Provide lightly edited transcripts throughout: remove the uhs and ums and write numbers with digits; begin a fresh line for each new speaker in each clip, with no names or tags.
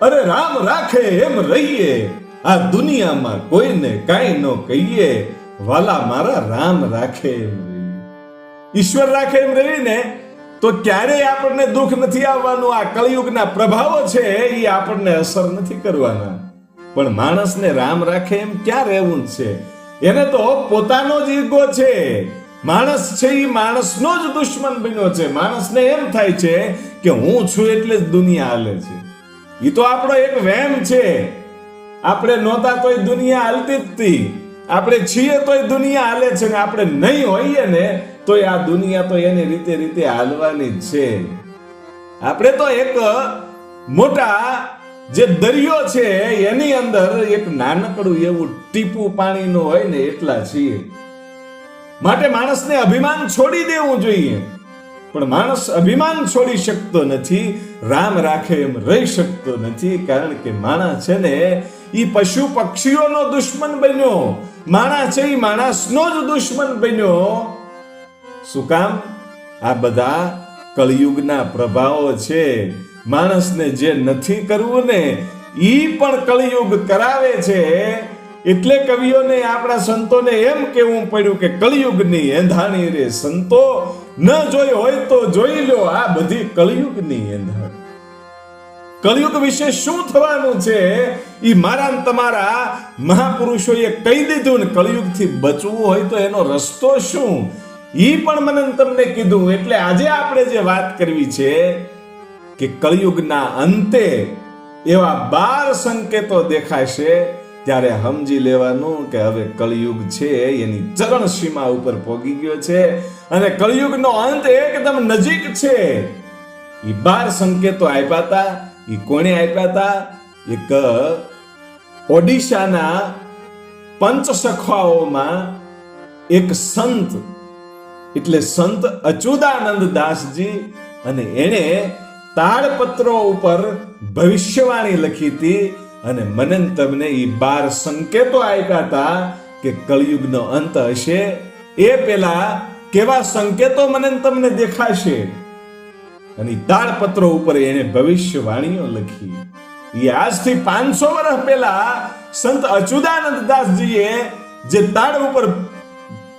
અરે રામ રાખે એમ રહીએ, આ દુનિયામાં કોઈને કાંઈ ન કહીએ, વાલા મારા રામ રાખે એમ રહીએ. ઈશ્વર રાખે એમ રહીને તો ક્યારેય આપણને દુઃખ નથી આવવાનું. આ કળિયુગના પ્રભાવો છે એ આપણને અસર નથી કરવાના. પણ માણસને રામ રાખે એમ ક્યાં રહેવું છે? એને તો પોતાનો જ ઈગો છે. માણસ છે એ માણસનો જ દુશ્મન બન્યો છે. માણસને એમ થાય છે કે હું છું એટલે જ દુનિયા હાલે છે. એ તો આપણો એક વહેમ છે. આપણે નહોતા તોય દુનિયા હાલતી જ હતી, આપણે છીએ તોય દુનિયા હાલે છે, ને આપણે નહીં હોઈએ ને તોય આ દુનિયા તો એની રીતે હાલવાની જ છે. આપણે તો એક મોટા જે દરિયો છે એની અંદર એક નાનકડું એવું ટીપું પાણીનું હોય ને એટલા છીએ. માટે માણસને અભિમાન છોડી દેવું જોઈએ. પણ માણસ અભિમાન છોડી શકતો નથી, રામ રાખે એમ રહી શકતો નથી. કારણ કે માણસ છે ને એ પશુ પક્ષીઓનો દુશ્મન બન્યો. માણસ છે એ માણસનો જ દુશ્મન બન્યો. શું કામ? આ બધા કળિયુગના પ્રભાવો છે. માણસને જે નથી કરવું ને ઈ પણ કળિયુગ કરાવે છે. એટલે કવિઓને, આપણા સંતોને એમ કહેવું પડ્યું કે કળિયુગની એંધાણી રે સંતો, ન જોઈ હોય તો જોઈ લો આ બધી કળિયુગની એંધાણ. કળિયુગ વિશે શું થવાનું છે ઈ મારા ને તમારા મહાપુરુષોએ કહી દીધું ને કળિયુગથી બચવું હોય તો એનો રસ્તો શું ઈ પણ મને તમને કીધું. એટલે આજે આપણે જે વાત કરવી છે કે કળિયુગના અંતે એવા 12 સંકેતો દેખાશે, ત્યારે સમજી લેવાનું કે હવે કળિયુગ છે એની ચરણ સીમા ઉપર પહોંચી ગયો છે અને કળિયુગનો અંત એકદમ નજીક છે. એ 12 સંકેતો આપ્યા હતા. એ કોણે આપ્યા હતા? એક ઓડિશાના પંચસખાઓમાં એક સંત, એટલે સંત અચ્યુતાનંદ દાસજી, અને એણે તાડપત્રો ઉપર ભવિષ્યવાણી લખી હતી અને મને તમને એ 12 સંકેતો આપ્યા હતા કે કળિયુગનો અંત હશે. એ પેલા કેવા સંકેતો મને તમને દેખાશે, અને તાડપત્રો ઉપર એને ભવિષ્યવાણીઓ લખી. એ આજથી 500 વર્ષ પહેલા સંત અચ્યુતાનંદ દાસજીએ જે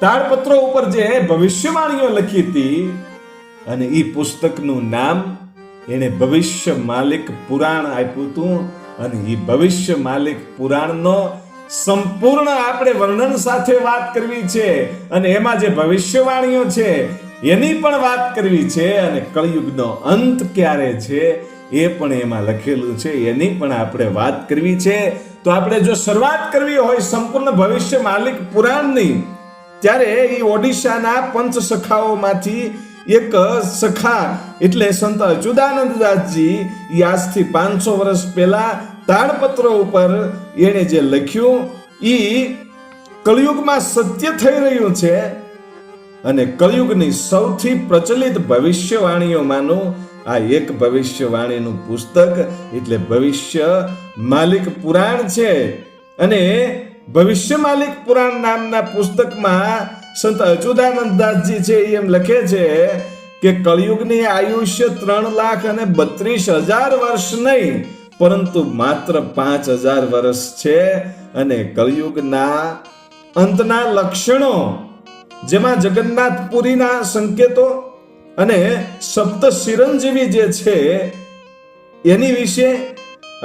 તાડપત્રો ઉપર જે ભવિષ્યવાણીઓ લખી હતી, અને એ પુસ્તકનું નામ એને ભવિષ્ય માલિક પુરાણ આપ્યું હતું. અને એ ભવિષ્ય માલિક પુરાણનો સંપૂર્ણ આપણે વર્ણન સાથે વાત કરવી છે, અને એમાં જે ભવિષ્યવાણીઓ છે એની પણ વાત કરવી છે, અને કળિયુગનો અંત ક્યારે છે એ પણ એમાં લખેલું છે, એની પણ આપણે વાત કરવી છે. તો આપણે જો શરૂઆત કરવી હોય સંપૂર્ણ ભવિષ્ય માલિક પુરાણની, ત્યારે એ ઓડિશાના પંચ સખાઓમાંથી એક સખા એટલે સંત અચ્યુતાનંદ દાસજી આજથી 500 વર્ષ પહેલા તાડપત્રો ઉપર એને જે લખ્યું એ કળિયુગમાં સત્ય થઈ રહ્યું છે. અને કળિયુગની સૌથી પ્રચલિત ભવિષ્યવાણીઓમાંનું આ એક ભવિષ્યવાણીનું પુસ્તક એટલે ભવિષ્ય માલિક પુરાણ છે. અને ભવિષ્ય માલિક પુરાણ નામના પુસ્તકમાં સંત અચ્યુતાનંદ દાસજી છે એમ લખે છે કે કળિયુગની આયુષ્ય 3,32,000 વર્ષ નહીં, પરંતુ માત્ર 5,000 વર્ષ છે. અને કળિયુગના અંતના લક્ષણો, જેમાં જગન્નાથપુરીના સંકેતો અને સપ્ત ચિરંજીવી જે છે એની વિશે,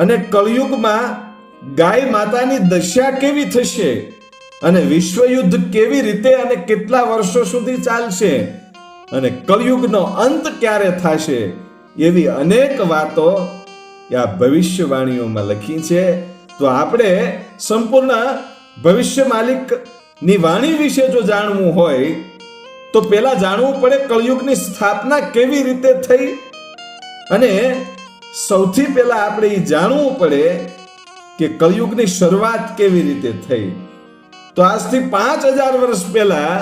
અને કળિયુગમાં ગાય માતાની દશા કેવી થશે, અને વિશ્વયુદ્ધ કેવી રીતે અને કેટલા વર્ષો સુધી ચાલશે, અને કળિયુગનો અંત ક્યારે થશે, એવી અનેક વાતો આ ભવિષ્યવાણીઓમાં લખી છે. તો આપણે સંપૂર્ણ ભવિષ્ય માલિકની વાણી વિશે જો જાણવું હોય તો પહેલા જાણવું પડે કળિયુગની સ્થાપના કેવી રીતે થઈ, અને સૌથી પહેલા આપણે એ જાણવું પડે કે કળિયુગની શરૂઆત કેવી રીતે થઈ. તો આજથી 5,000 વર્ષ પહેલા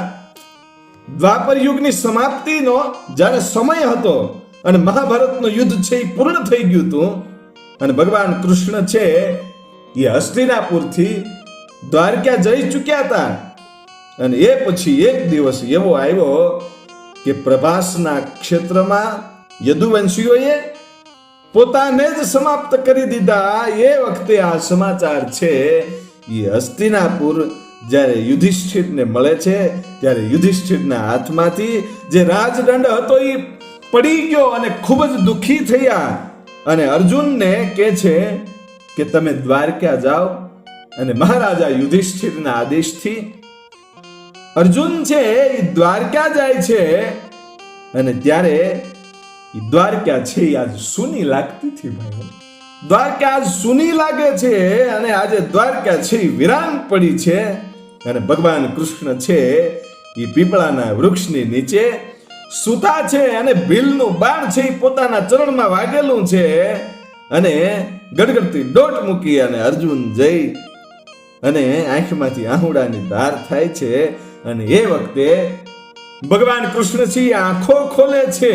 દ્વાપર યુગની સમાપ્તિનો જ્યારે સમય હતો અને મહાભારતનું યુદ્ધ છે એ પૂર્ણ થઈ ગયું હતું, અને ભગવાન કૃષ્ણ છે એ હસ્તિનાપુરથી દ્વારકા જઈ ચૂક્યા હતા. અને એ પછી એક દિવસ એવો આવ્યો કે પ્રભાસના ક્ષેત્રમાં યદુવંશીઓએ પોતાને જ સમાપ્ત કરી દીધા. એ વખતે આ સમાચાર છે એ હસ્તિનાપુર જ્યારે યુધિષ્ઠિરને મળે છે, ત્યારે યુધિષ્ઠિરના હાથમાંથી જે રાજદંડ હતો એ પડી ગયો અને ખૂબ જ દુઃખી થયા અને અર્જુનને કહે છે કે તમે દ્વારકા જાઓ. અને મહારાજા યુધિષ્ઠિરના આદેશથી અર્જુન છે એ દ્વારકા જાય છે. અને ત્યારે એ દ્વારકા છે એ આજ સૂની લાગતી હતી ભાઈ. દ્વારકા આજ સૂની લાગે છે અને આજે દ્વારકા છે એ વિરાન પડી છે. અને ભગવાન કૃષ્ણ છે એ પીપળાના વૃક્ષની નીચે સૂતા છે અને ભીલનું બાણ છે એ પોતાના ચરણમાં વાગેલું છે. અને ગડગડતી દોટ મૂકી અને અર્જુન જઈ અને આંખમાંથી આહુડાની ધાર થાય છે. અને એ વખતે ભગવાન કૃષ્ણજી આંખો ખોલે છે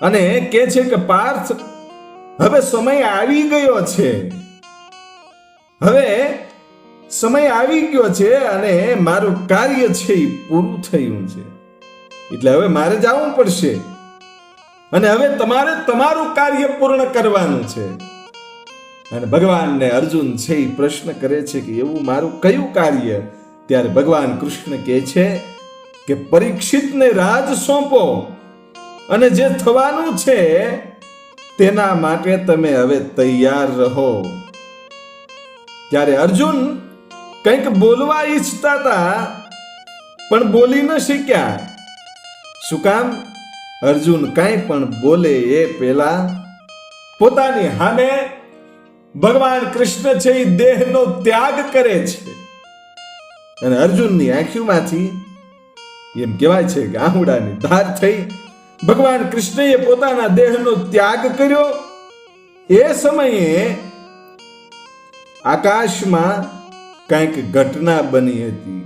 અને કહે છે કે પાર્થ, હવે સમય આવી ગયો છે. હવે સમય આવી ગયો છે અને મારું કાર્ય છે એ પૂરું થયું છે. એટલે હવે મારે જવું પડશે અને હવે તમારે તમારું કાર્ય પૂર્ણ કરવાનું છે. અને ભગવાનને અર્જુન છે એ પ્રશ્ન કરે છે કે એવું મારું કયું કાર્ય? ત્યારે ભગવાન કૃષ્ણ કહે છે કે પરીક્ષિતને રાજ સોંપો અને જે થવાનું છે તેના માટે તમે હવે તૈયાર રહો. ત્યારે અર્જુન કંઈક બોલવા ઈચ્છતા હતા પણ બોલી ન શક્યા. શું કામ? અર્જુન કાંઈ પણ બોલે એ પહેલા પોતાની સામે ભગવાન કૃષ્ણ છે એ દેહનો ત્યાગ કરે છે. અને અર્જુનની આંખોમાંથી એમ કહેવાય છે કે આહુડાની ધાર થઈ. ભગવાન કૃષ્ણએ પોતાના દેહનો ત્યાગ કર્યો. એ સમયે આકાશમાં કંઈક ઘટના બની હતી.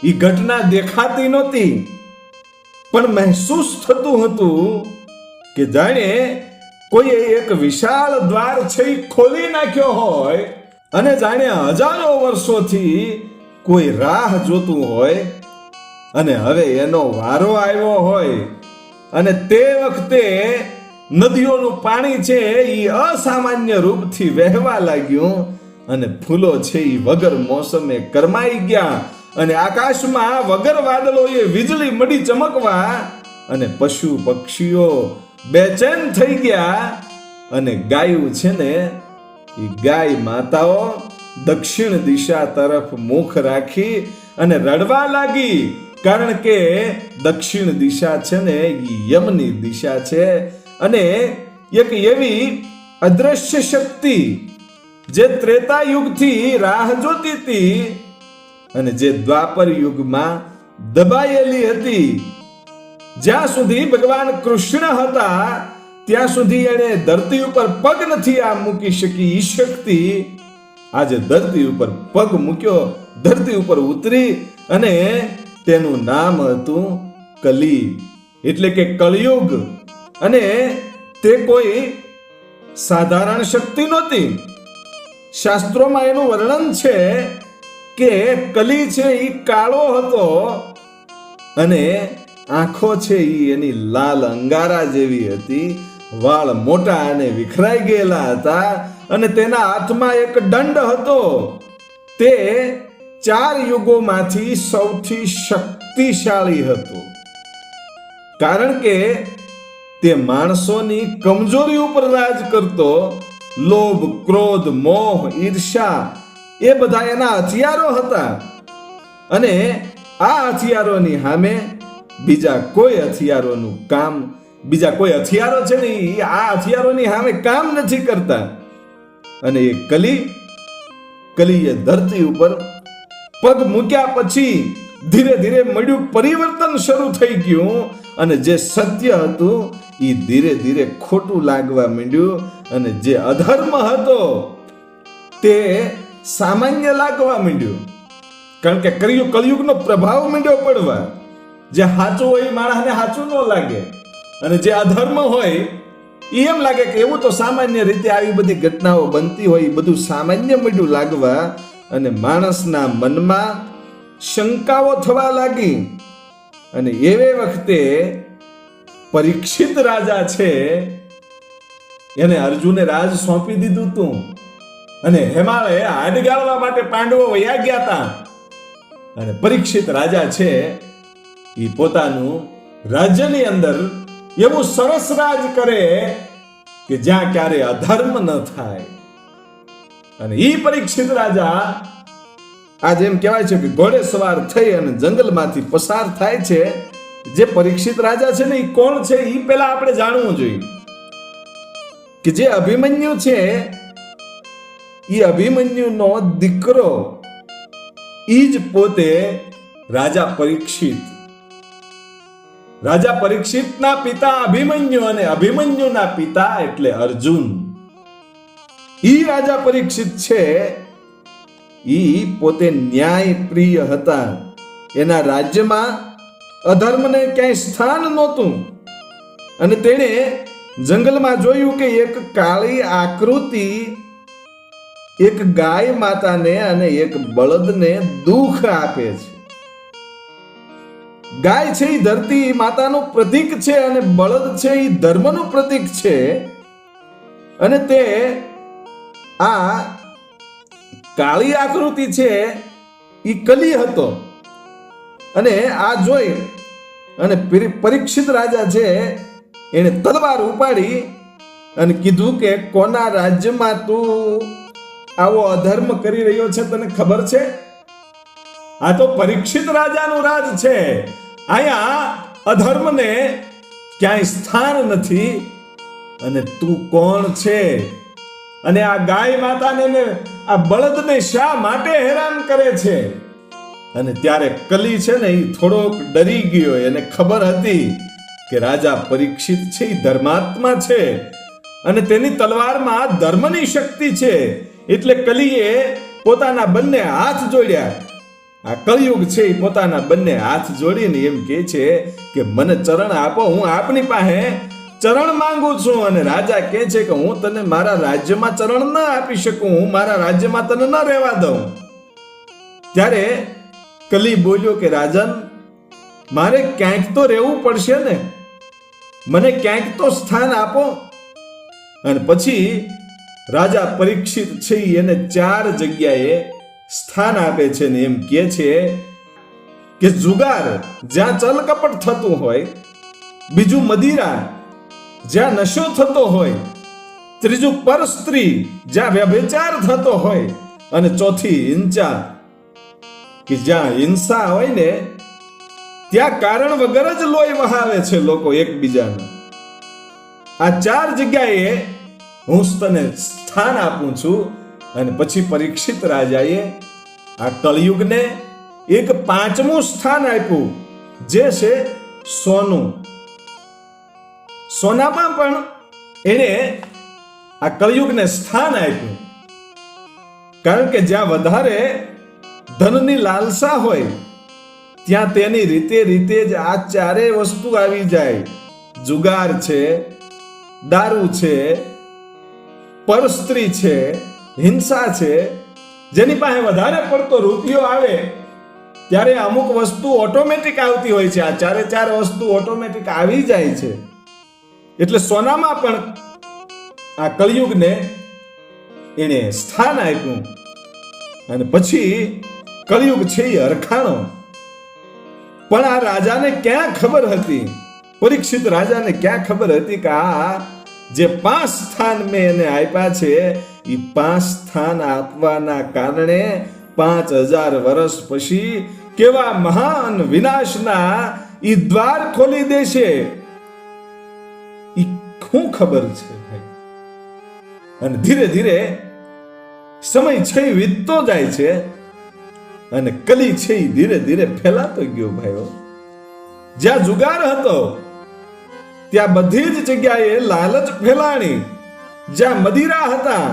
એ ઘટના દેખાતી નહોતી પણ મહેસૂસ થતું હતું કે જાણે કોઈએ એક વિશાળ દ્વાર છે એ ખોલી નાખ્યો હોય અને જાણે હજારો વર્ષોથી કોઈ રાહ જોતું હોય અને હવે એનો વારો આવ્યો હોય. અને તે વખતે નદીઓનું પાણી છે એ અસામાન્ય રૂપથી વહેવા લાગ્યું અને ફૂલો છે એ વગર મોસમે કરમાઈ ગયા અને આકાશમાં વગર વાદળોએ વીજળી મડી ચમકવા અને પશુ પક્ષીઓ બેચેન થઈ ગયા. અને ગાયું છે ને એ ગાય માતાઓ દક્ષિણ દિશા તરફ મુખ રાખી અને રડવા લાગી. કારણ કે દક્ષિણ દિશા છે ને એ યમની દિશા છે અને એક એવી અદ્રશ્ય શક્તિ જે ત્રેતા યુગથી રાહ જોતી હતી અને જે દ્વાપર યુગમાં દબાયેલી હતી. જ્યાં સુધી ભગવાન કૃષ્ણ હતા ત્યાં સુધી એણે ધરતી ઉપર પગ નથી આ મૂકી શકી. ઈ શક્તિ આજે ધરતી ઉપર પગ મૂક્યો, ધરતી ઉપર ઉતરી અને તેનું નામ હતું કલી એટલે કે કળિયુગ. અને તે કોઈ સાધારણ શક્તિ નહોતી. શાસ્ત્રોમાં એનું વર્ણન છે કે કલી છે એ કાળો હતો અને આંખો છે એ એની લાલ અંગારા જેવી હતી. વાળ મોટા અને વિખરાઈ ગયેલા હતા અને તેના હાથમાં એક દંડ હતો. તે 4 યુગોમાંથી સૌથી શક્તિશાળી હતો. કારણ કે તે માણસોની કમજોરી ઉપર રાજ કરતો. લોભ, ક્રોધ, મોહ, ઈર્ષા એ બધા એના હથિયારો હતા. અને આ હથિયારોની સામે બીજા કોઈ હથિયારોનું કામ, બીજા કોઈ હથિયારો છે ને આ હથિયારોની સામે કામ નથી કરતા. અને એ કલીએ ધરતી ઉપર પગ મૂક્યા પછી ધીરે ધીરે મળ્યું પરિવર્તન શરૂ થઈ ગયું અને જે સત્ય હતું એ ધીરે ધીરે ખોટું લાગવા માંડ્યું અને જે અધર્મ હતો તે સામાન્ય લાગવા માંડ્યું. કારણ કે કળિયુગનો પ્રભાવ માંડ્યો પડવા. જે સાચું હોય માણસને સાચું ન લાગે અને જે અધર્મ હોય એમ લાગે કે એવું તો સામાન્ય રીતે આવી બધી ઘટનાઓ બનતી હોય. બધું સામાન્ય માંડ્યું લાગવા અને માણસના મનમાં શંકાઓ થવા લાગી. અને એવે વખતે પરીક્ષિત રાજા છે એને અર્જુને રાજ સોંપી દીધું તું અને હિમાલય હાડગાળવા માટે પાંડવો વયા ગયા હતા. અને પરીક્ષિત રાજા છે એ પોતાનું રાજ્યની અંદર એવું સરસ રાજ કરે કે જ્યાં ક્યારે અધર્મ ન થાય. અને ઈ પરીક્ષિત રાજા આજે એમ કહેવાય છે કે ઘોડે સવાર થઈ અને જંગલમાંથી પસાર થાય છે. જે પરીક્ષિત રાજા છે ને એ કોણ છે એ પહેલા આપણે જાણવું જોઈએ. કે જે અભિમન્યુ છે એ અભિમન્યુનો દીકરો ઈ જ પોતે રાજા પરીક્ષિત. રાજા પરીક્ષિતના પિતા અભિમન્યુ અને અભિમન્યુના પિતા એટલે અર્જુન. ઈ રાજા પરીક્ષિત છે ઈ પોતે ન્યાય પ્રિય હતા. એના રાજ્યમાં અધર્મને ક્યાંય સ્થાન નહોતું. અને તેણે જંગલમાં જોયું કે એક કાળી આકૃતિ એક ગાય માતાને અને એક બળદને દુઃખ આપે છે. ગાય છે એ ધરતી માતાનું પ્રતીક છે અને બળદ છે એ ધર્મનું પ્રતીક છે. અને તે આ કાળી આકૃતિ છે એ કલી હતો. અને આ જોઈ અને પરીક્ષિત રાજા છે એને તલવાર ઉપાડી અને કીધું કે કોના રાજ્યમાં તું આવો અધર્મ કરી રહ્યો છે તને ખબર છે? આ તો પરીક્ષિત રાજાનું રાજ છે. અહીંયા અધર્મને ક્યાંય સ્થાન નથી. અને તું કોણ છે? અને આ ગાય માતાને ને આ બળદને શા માટે હેરાન કરે છે? અને ત્યારે કલી છે ને એ થોડોક ડરી ગયો. એને ખબર હતી કે રાજા પરીક્ષિત છે એ ધર્માત્મા છે અને તેની તલવારમાં ધર્મની શક્તિ છે. એટલે કલીએ પોતાના બંને હાથ જોડ્યા. આ કળિયુગ છે એ પોતાના બંને હાથ જોડીને એમ કહે છે કે મને ચરણ આપો, હું આપની પાસે ચરણ માંગુ છું. અને રાજા કહે છે કે હું તને મારા રાજ્યમાં ચરણ ન આપી શકું, હું મારા રાજ્યમાં તને ન રહેવા દઉં. ત્યારે કલી બોલ્યો કે રાજન, મારે ક્યાંક તો રહેવું પડશે ને, મને ક્યાંક તો સ્થાન આપો. અને પછી રાજા પરીક્ષિત છે એને 4 જગ્યાએ સ્થાન આપે છે ને એમ કહે છે કે જુગાર જ્યાં ચલ કપટ થતું હોય, બીજું મદિરા જ્યાં નશો થતો હોય, ત્રીજું પરસ્ત્રી જ્યાં વ્યભિચાર થતો હોય, અને ચોથી હિંસા કે જ્યાં હિંસા હોય ને ત્યાં કારણ વગર જ લોહી વહાવે છે લોકો એકબીજાને. આ 4 જગ્યાએ હું તને સ્થાન આપું છું. અને પછી પરીક્ષિત રાજાએ આ કળિયુગને એક 5મું સ્થાન આપ્યું, જે છે સોનું. સોનામાં પણ એને આ કળિયુગને સ્થાન આપ્યું. કારણ કે જ્યાં વધારે ધનની લાલસા હોય ત્યાં તેની રીતે જ આ 4 વસ્તુ આવી જાય. જુગાર છે, દારૂ છે, પરસ્ત્રી છે, હિંસા છે. જેની પાસે વધારે પડતો રૂપિયો આવે ત્યારે અમુક વસ્તુ ઓટોમેટિક આવતી હોય છે. આ 4 વસ્તુ ઓટોમેટિક આવી જાય છે. એટલે સોનામાં પણ આ કળિયુગને એને સ્થાન આપ્યું. અને પછી કળિયુગ છે એ હરખાણો. પણ આ રાજાને ક્યાં ખબર હતી, પરીક્ષિત રાજાને ક્યાં ખબર હતી કે આ જે 5 સ્થાન મેં એને આપ્યા છે એ 5 સ્થાન આપવાના કારણે 5000 વર્ષ પછી કેવા મહાન વિનાશના ઈ દ્વાર ખોલી દેશે. ઈ શું ખબર છે ભાઈ? અને ધીરે ધીરે સમય છે વીતતો જાય છે અને કલી છે ધીરે ધીરે ફેલાતો ગયો ભાઈઓ. જ્યાં જુગાર હતો ત્યાં બધી જ જગ્યાએ લાલચ ફેલાણી. જ્યાં મદિરા હતા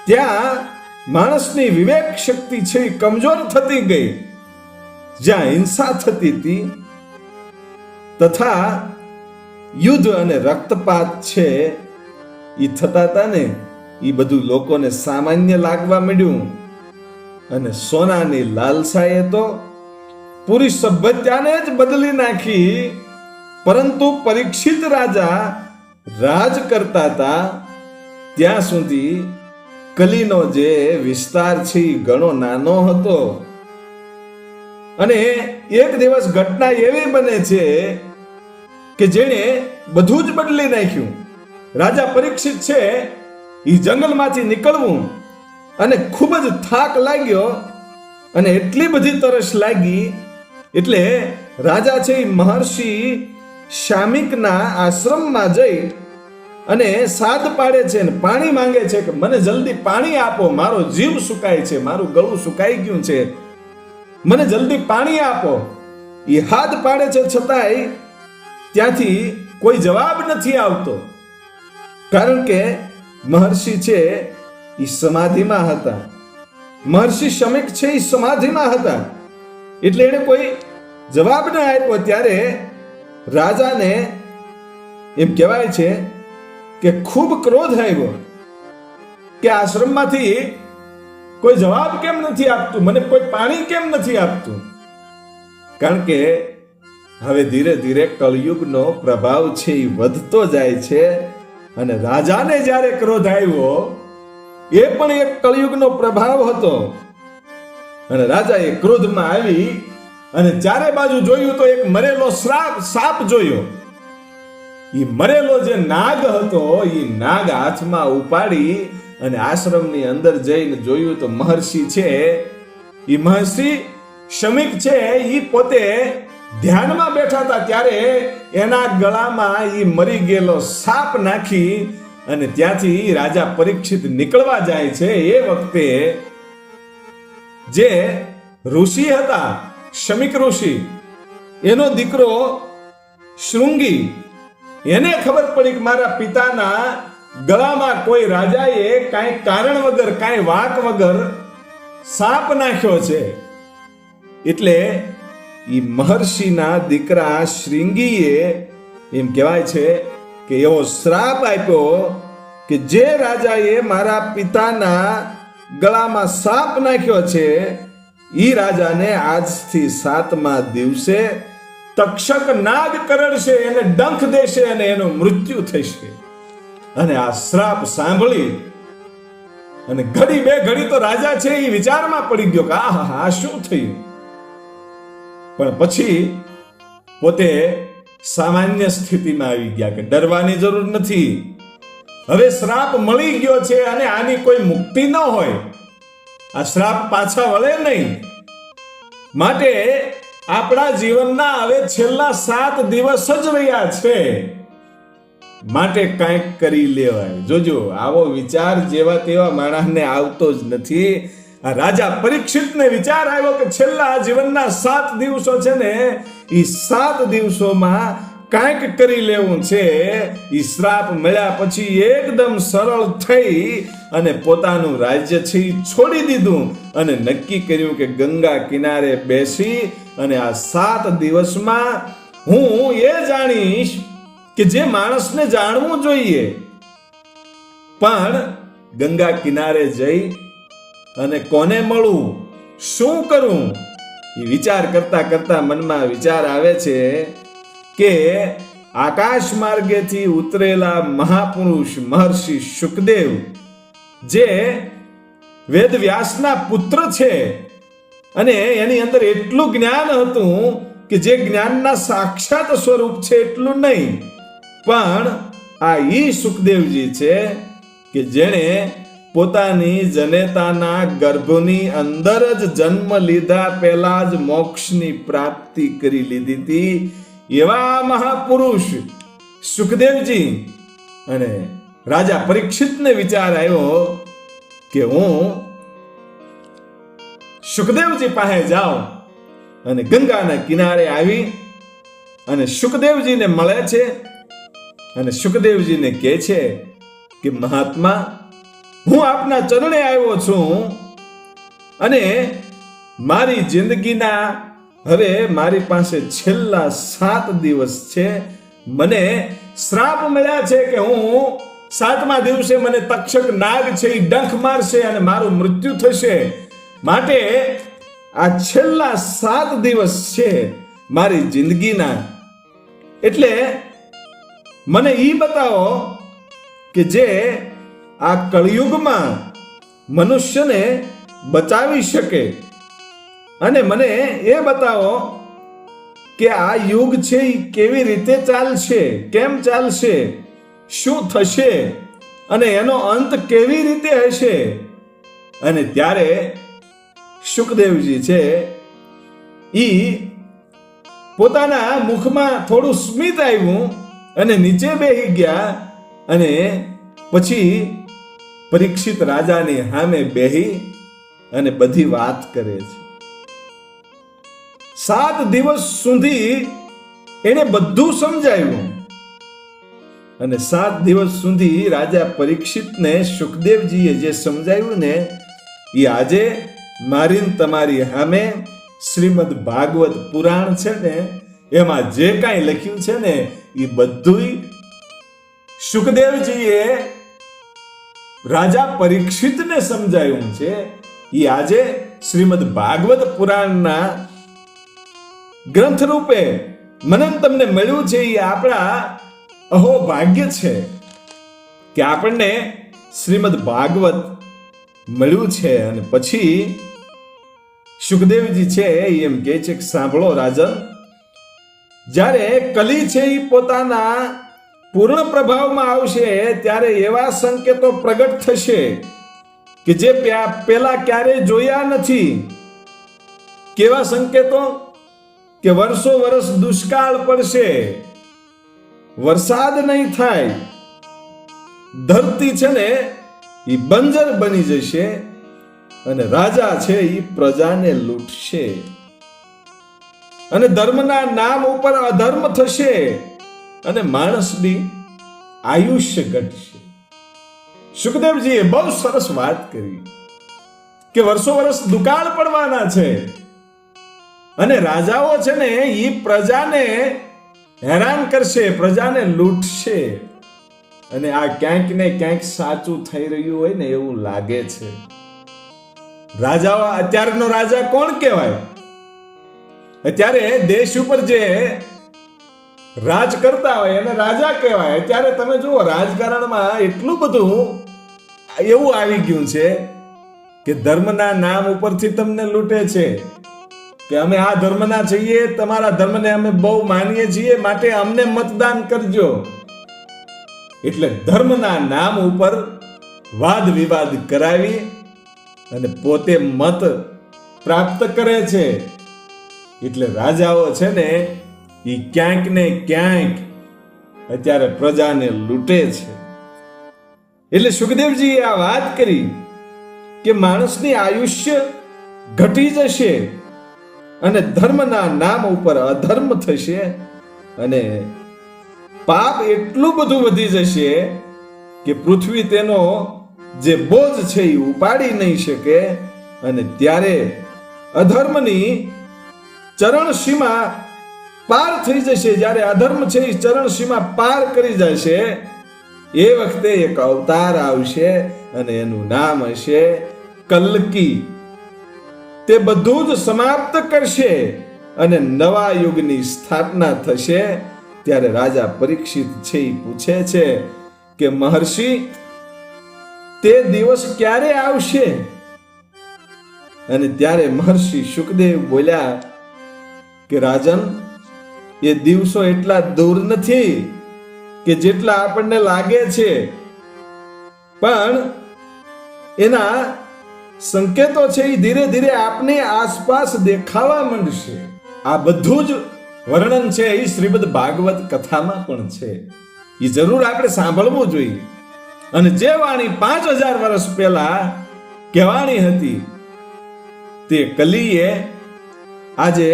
ત્યાં માણસની વિવેક શક્તિ છે એ કમજોર થતી ગઈ. જ્યાં હિંસા થતી હતી તથા યુદ્ધ અને રક્તપાત છે એ થતા હતા ને, એ બધું લોકોને સામાન્ય લાગવા માંડ્યું. અને સોનાની લાલસાએ તો પૂરી સભ્યતાને જ બદલી નાખી. પરંતુ પરીક્ષિત રાજા રાજ કરતા હતા ત્યાં સુધી કલીનો જે વિસ્તાર છે એ ઘણો નાનો હતો. અને એક દિવસ ઘટના એવી બને છે કે જેણે બધું જ બદલી નાખ્યું. રાજા પરીક્ષિત છે એ જંગલમાંથી નીકળવું અને ખૂબ જ થાક લાગ્યો અને એટલી બધી તરસ લાગી એટલે રાજા છે એ મહર્ષિ શામિકના આશ્રમમાં જઈ અને સાદ પાડે છે અને પાણી માંગે છે કે મને જલ્દી પાણી આપો, મારો જીવ સુકાય છે, મારું ગળું સુકાઈ ગયું છે, મને જલ્દી પાણી આપો. એ હાથ પાડે છે છતાંય ત્યાંથી કોઈ જવાબ નથી આવતો, કારણ કે મહર્ષિ છે એ સમાધિમાં હતા. મહર્ષિ શમિક છે એ સમાધિમાં હતા એટલે એને કોઈ જવાબ ન આપ્યો. ત્યારે રાજાને એમ કહેવાય છે કે ખૂબ ક્રોધ આવ્યો કે આશ્રમમાંથી કોઈ જવાબ કેમ નથી આપતું, મને કોઈ પાણી કેમ નથી આપતું. કારણ કે હવે ધીરે ધીરે કળયુગનો પ્રભાવ છે એ વધતો જાય છે અને રાજાને જ્યારે ક્રોધ આવ્યો એ પણ એક કળયુગનો પ્રભાવ હતો. અને રાજાએ ક્રોધમાં આવી અને ચારે બાજુ જોયું તો એક મરેલો સાપ જોયો. એ મરેલો જે નાગ હતો એ નાગ હાથમાં ઉપાડી અને આશ્રમની અંદર જઈને જોયું તો મહર્ષિ છે એ મહર્ષિ શમિક છે એ પોતે ધ્યાનમાં બેઠા હતા ત્યારે એના ગળામાં એ મરી ગયેલો સાપ નાખી અને ત્યાંથી રાજા પરીક્ષિત નીકળવા જાય છે. એ વખતે જે ઋષિ હતા શમિક ઋષિ, એનો દીકરો શૃંગી, એને ખબર પડી કે મારા પિતાના ગળામાં કોઈ રાજાએ કાંઈ કારણ વગર, કાંઈ વાક વગર સાપ નાખ્યો છે. એટલે એ મહર્ષિના દીકરા શૃંગીએ એમ કહેવાય છે કે એવો શ્રાપ આપ્યો કે જે રાજાએ મારા પિતાના ગળામાં સાપ નાખ્યો છે એ રાજાને આજથી 7મા દિવસે તક્ષક નાગ કરડશે, એને ડંખ દેશે અને એનું મૃત્યુ થશે. અને આ શ્રાપ સાંભળી અને ઘડી બે ઘડી તો રાજા છે એ વિચારમાં પડી ગયો કે આ શું થયું. પણ પછી પોતે સામાન્ય સ્થિતિમાં આવી ગયા કે ડરવાની જરૂર નથી, હવે શ્રાપ મળી ગયો છે અને આની કોઈ મુક્તિ ન હોય, આ શ્રાપ પાછા વળે નહીં. માટે આપણા જીવનના હવે છેલ્લા 7 દિવસ જ રહ્યા છે, માટે કંઈક કરી લેવાય. જોજો આવો વિચાર જેવા તેવા માણસને આવતો જ નથી. આ રાજા પરીક્ષિતને વિચાર આવ્યો કે છેલ્લા જીવનના 7 દિવસો છે ને એ 7 દિવસોમાં કંઈક કરી લેવું છે. એ શ્રાપ મળ્યા પછી એકદમ સરળ થઈ અને પોતાનું રાજ્ય છે છોડી દીધું અને નક્કી કર્યું કે ગંગા કિનારે બેસી અને આ 7 દિવસમાં હું એ જાણીશ કે જે માણસને જાણવું જોઈએ. પણ ગંગા કિનારે જઈ અને કોને મળું, શું કરું, એ વિચાર કરતા કરતા મનમાં વિચાર આવે છે કે આકાશ માર્ગેથી ઉતરેલા મહાપુરુષ મહર્ષિ શુકદેવ, જે વેદવ્યાસના પુત્ર છે અને એની અંદર એટલું જ્ઞાન હતું કે જે જ્ઞાનના સાક્ષાત સ્વરૂપ છે એટલું નહીં, પણ આ ઈ સુખદેવજી છે કે જેણે પોતાની જનેતાના ગર્ભની અંદર જ જન્મ લીધા પહેલા જ મોક્ષની પ્રાપ્તિ કરી લીધી હતી. એવા મહાપુરુષ સુખદેવજી. અને રાજા પરીક્ષિતને વિચાર આવ્યો કે હું સુખદેવજી પાસે જાઉં. અને ગંગાના કિનારે આવી અને સુખદેવજીને મળે છે અને સુખદેવજીને કહે છે કે મહાત્મા, હું આપના ચરણે આવ્યો છું અને મારી જિંદગીના હવે મારી પાસે છેલ્લા 7 દિવસ છે. મને શ્રાપ મળ્યા છે કે હું 7મા દિવસે મને તક્ષક નાગ છે એ ડંખ મારશે અને મારું મૃત્યુ થશે. માટે આ છેલ્લા 7 દિવસ છે મારી જિંદગીના, એટલે મને ઈ બતાવો કે જે આ કળિયુગમાં મનુષ્યને બચાવી શકે. અને મને એ બતાવો કે આ યુગ છે એ કેવી રીતે ચાલશે, કેમ ચાલશે, શું થશે અને એનો અંત કેવી રીતે હશે. અને ત્યારે શુકદેવજી છે ઈ પોતાના મુખમાં થોડું સ્મિત આવ્યું અને નીચે બેસી ગયા અને પછી પરીક્ષિત રાજાની સામે બેહી અને બધી વાત કરે છે. 7 દિવસ સુધી એને બધું સમજાવ્યું અને 7 દિવસ સુધી રાજા પરીક્ષિતને શુકદેવજીએ જે સમજાવ્યું ને એ આજે મારી તમારી સામે શ્રીમદ ભાગવત પુરાણ છે ને એમાં જે કાંઈ લખ્યું છે ને એ બધું શુકદેવજીએ રાજા પરીક્ષિતને સમજાવ્યું છે. એ આજે શ્રીમદ ભાગવત પુરાણના ગ્રંથ રૂપે મને તમને મળ્યું છે. એ આપણા અહોભાગ્ય છે કે આપણને શ્રીમદ ભાગવત મળ્યું છે. અને પછી શુકદેવજી છે એમ કહે છે કે સાંભળો રાજન, જ્યારે કલી છે એ પોતાના પૂર્ણ પ્રભાવમાં આવશે ત્યારે એવા સંકેતો પ્રગટ થશે કે જે પેલા ક્યારેય જોયા નથી. કેવા સંકેતો? કે વર્ષો વર્ષ દુષ્કાળ પડશે, વરસાદ નહીં થાય, ધરતી છે ને એ બંજર બની જશે અને રાજા છે એ પ્રજાને લૂંટશે અને ધર્મના નામ ઉપર અધર્મ થશે અને માણસની આયુષ્ય ઘટશે. શુકદેવજીએ બહુ સરસ વાત કરી કે વર્ષો વર્ષ દુકાળ પડવાના છે અને રાજાઓ છે ને એ પ્રજાને હેરાન કરશે, પ્રજાને લૂંટશે. અને આ ક્યાંક ને ક્યાંક સાચું થઈ રહ્યું હોય ને એવું લાગે છે. રાજાઓ, અત્યારનો રાજા કોણ કહેવાય? અત્યારે દેશ ઉપર જે રાજ કરતા હોય એને રાજા કહેવાય. અત્યારે તમે જુઓ રાજકારણમાં એટલું બધું એવું આવી ગયું છે કે ધર્મના નામ ઉપરથી તમને લૂંટે છે કે અમે આ ધર્મના છીએ, તમારા ધર્મને અમે બહુ માનીએ છીએ, માટે અમને મતદાન કરજો. એટલે ધર્મના નામ ઉપર વાદ વિવાદ કરાવી અને પોતે મત પ્રાપ્ત કરે છે. એટલે રાજાઓ છે ને એ ક્યાંક ને ક્યાંક અત્યારે પ્રજાને લૂંટે છે. એટલે શુકદેવજીએ આ વાત કરી કે માણસની આયુષ્ય ઘટી જશે અને ધર્મના નામ ઉપર અધર્મ થશે અને પાપ એટલું બધું વધી જશે કે પૃથ્વી તેનો જે બોજ છે એ ઉપાડી નહીં શકે. અને ત્યારે અધર્મની ચરણ સીમા પાર થઈ જશે. જ્યારે અધર્મ છે એ ચરણ સીમા પાર કરી જશે એ વખતે એક અવતાર આવશે અને એનું નામ હશે કલ્કી. તે બધું જ સમાપ્ત કરશે અને નવા યુગની સ્થાપના થશે. ત્યારે રાજા પરીક્ષિત છે એ પૂછે છે કે મહર્ષિ, તે દિવસ ક્યારે આવશે? અને ત્યારે મહર્ષિ શુકદેવ બોલ્યા કે રાજન, એ દિવસો એટલા દૂર નથી કે જેટલા આપણને લાગે છે, પણ એના સંકેતો છે એ ધીરે ધીરે આપની આસપાસ દેખાવા માંડશે. આ બધું જ વર્ણન છે એ શ્રીમદ ભાગવત કથામાં પણ છે. એ જરૂર આપણે સાંભળવું જોઈએ. અને જે વાણી 5000 વર્ષ પહેલા કહેવાની હતી તે કલીએ આજે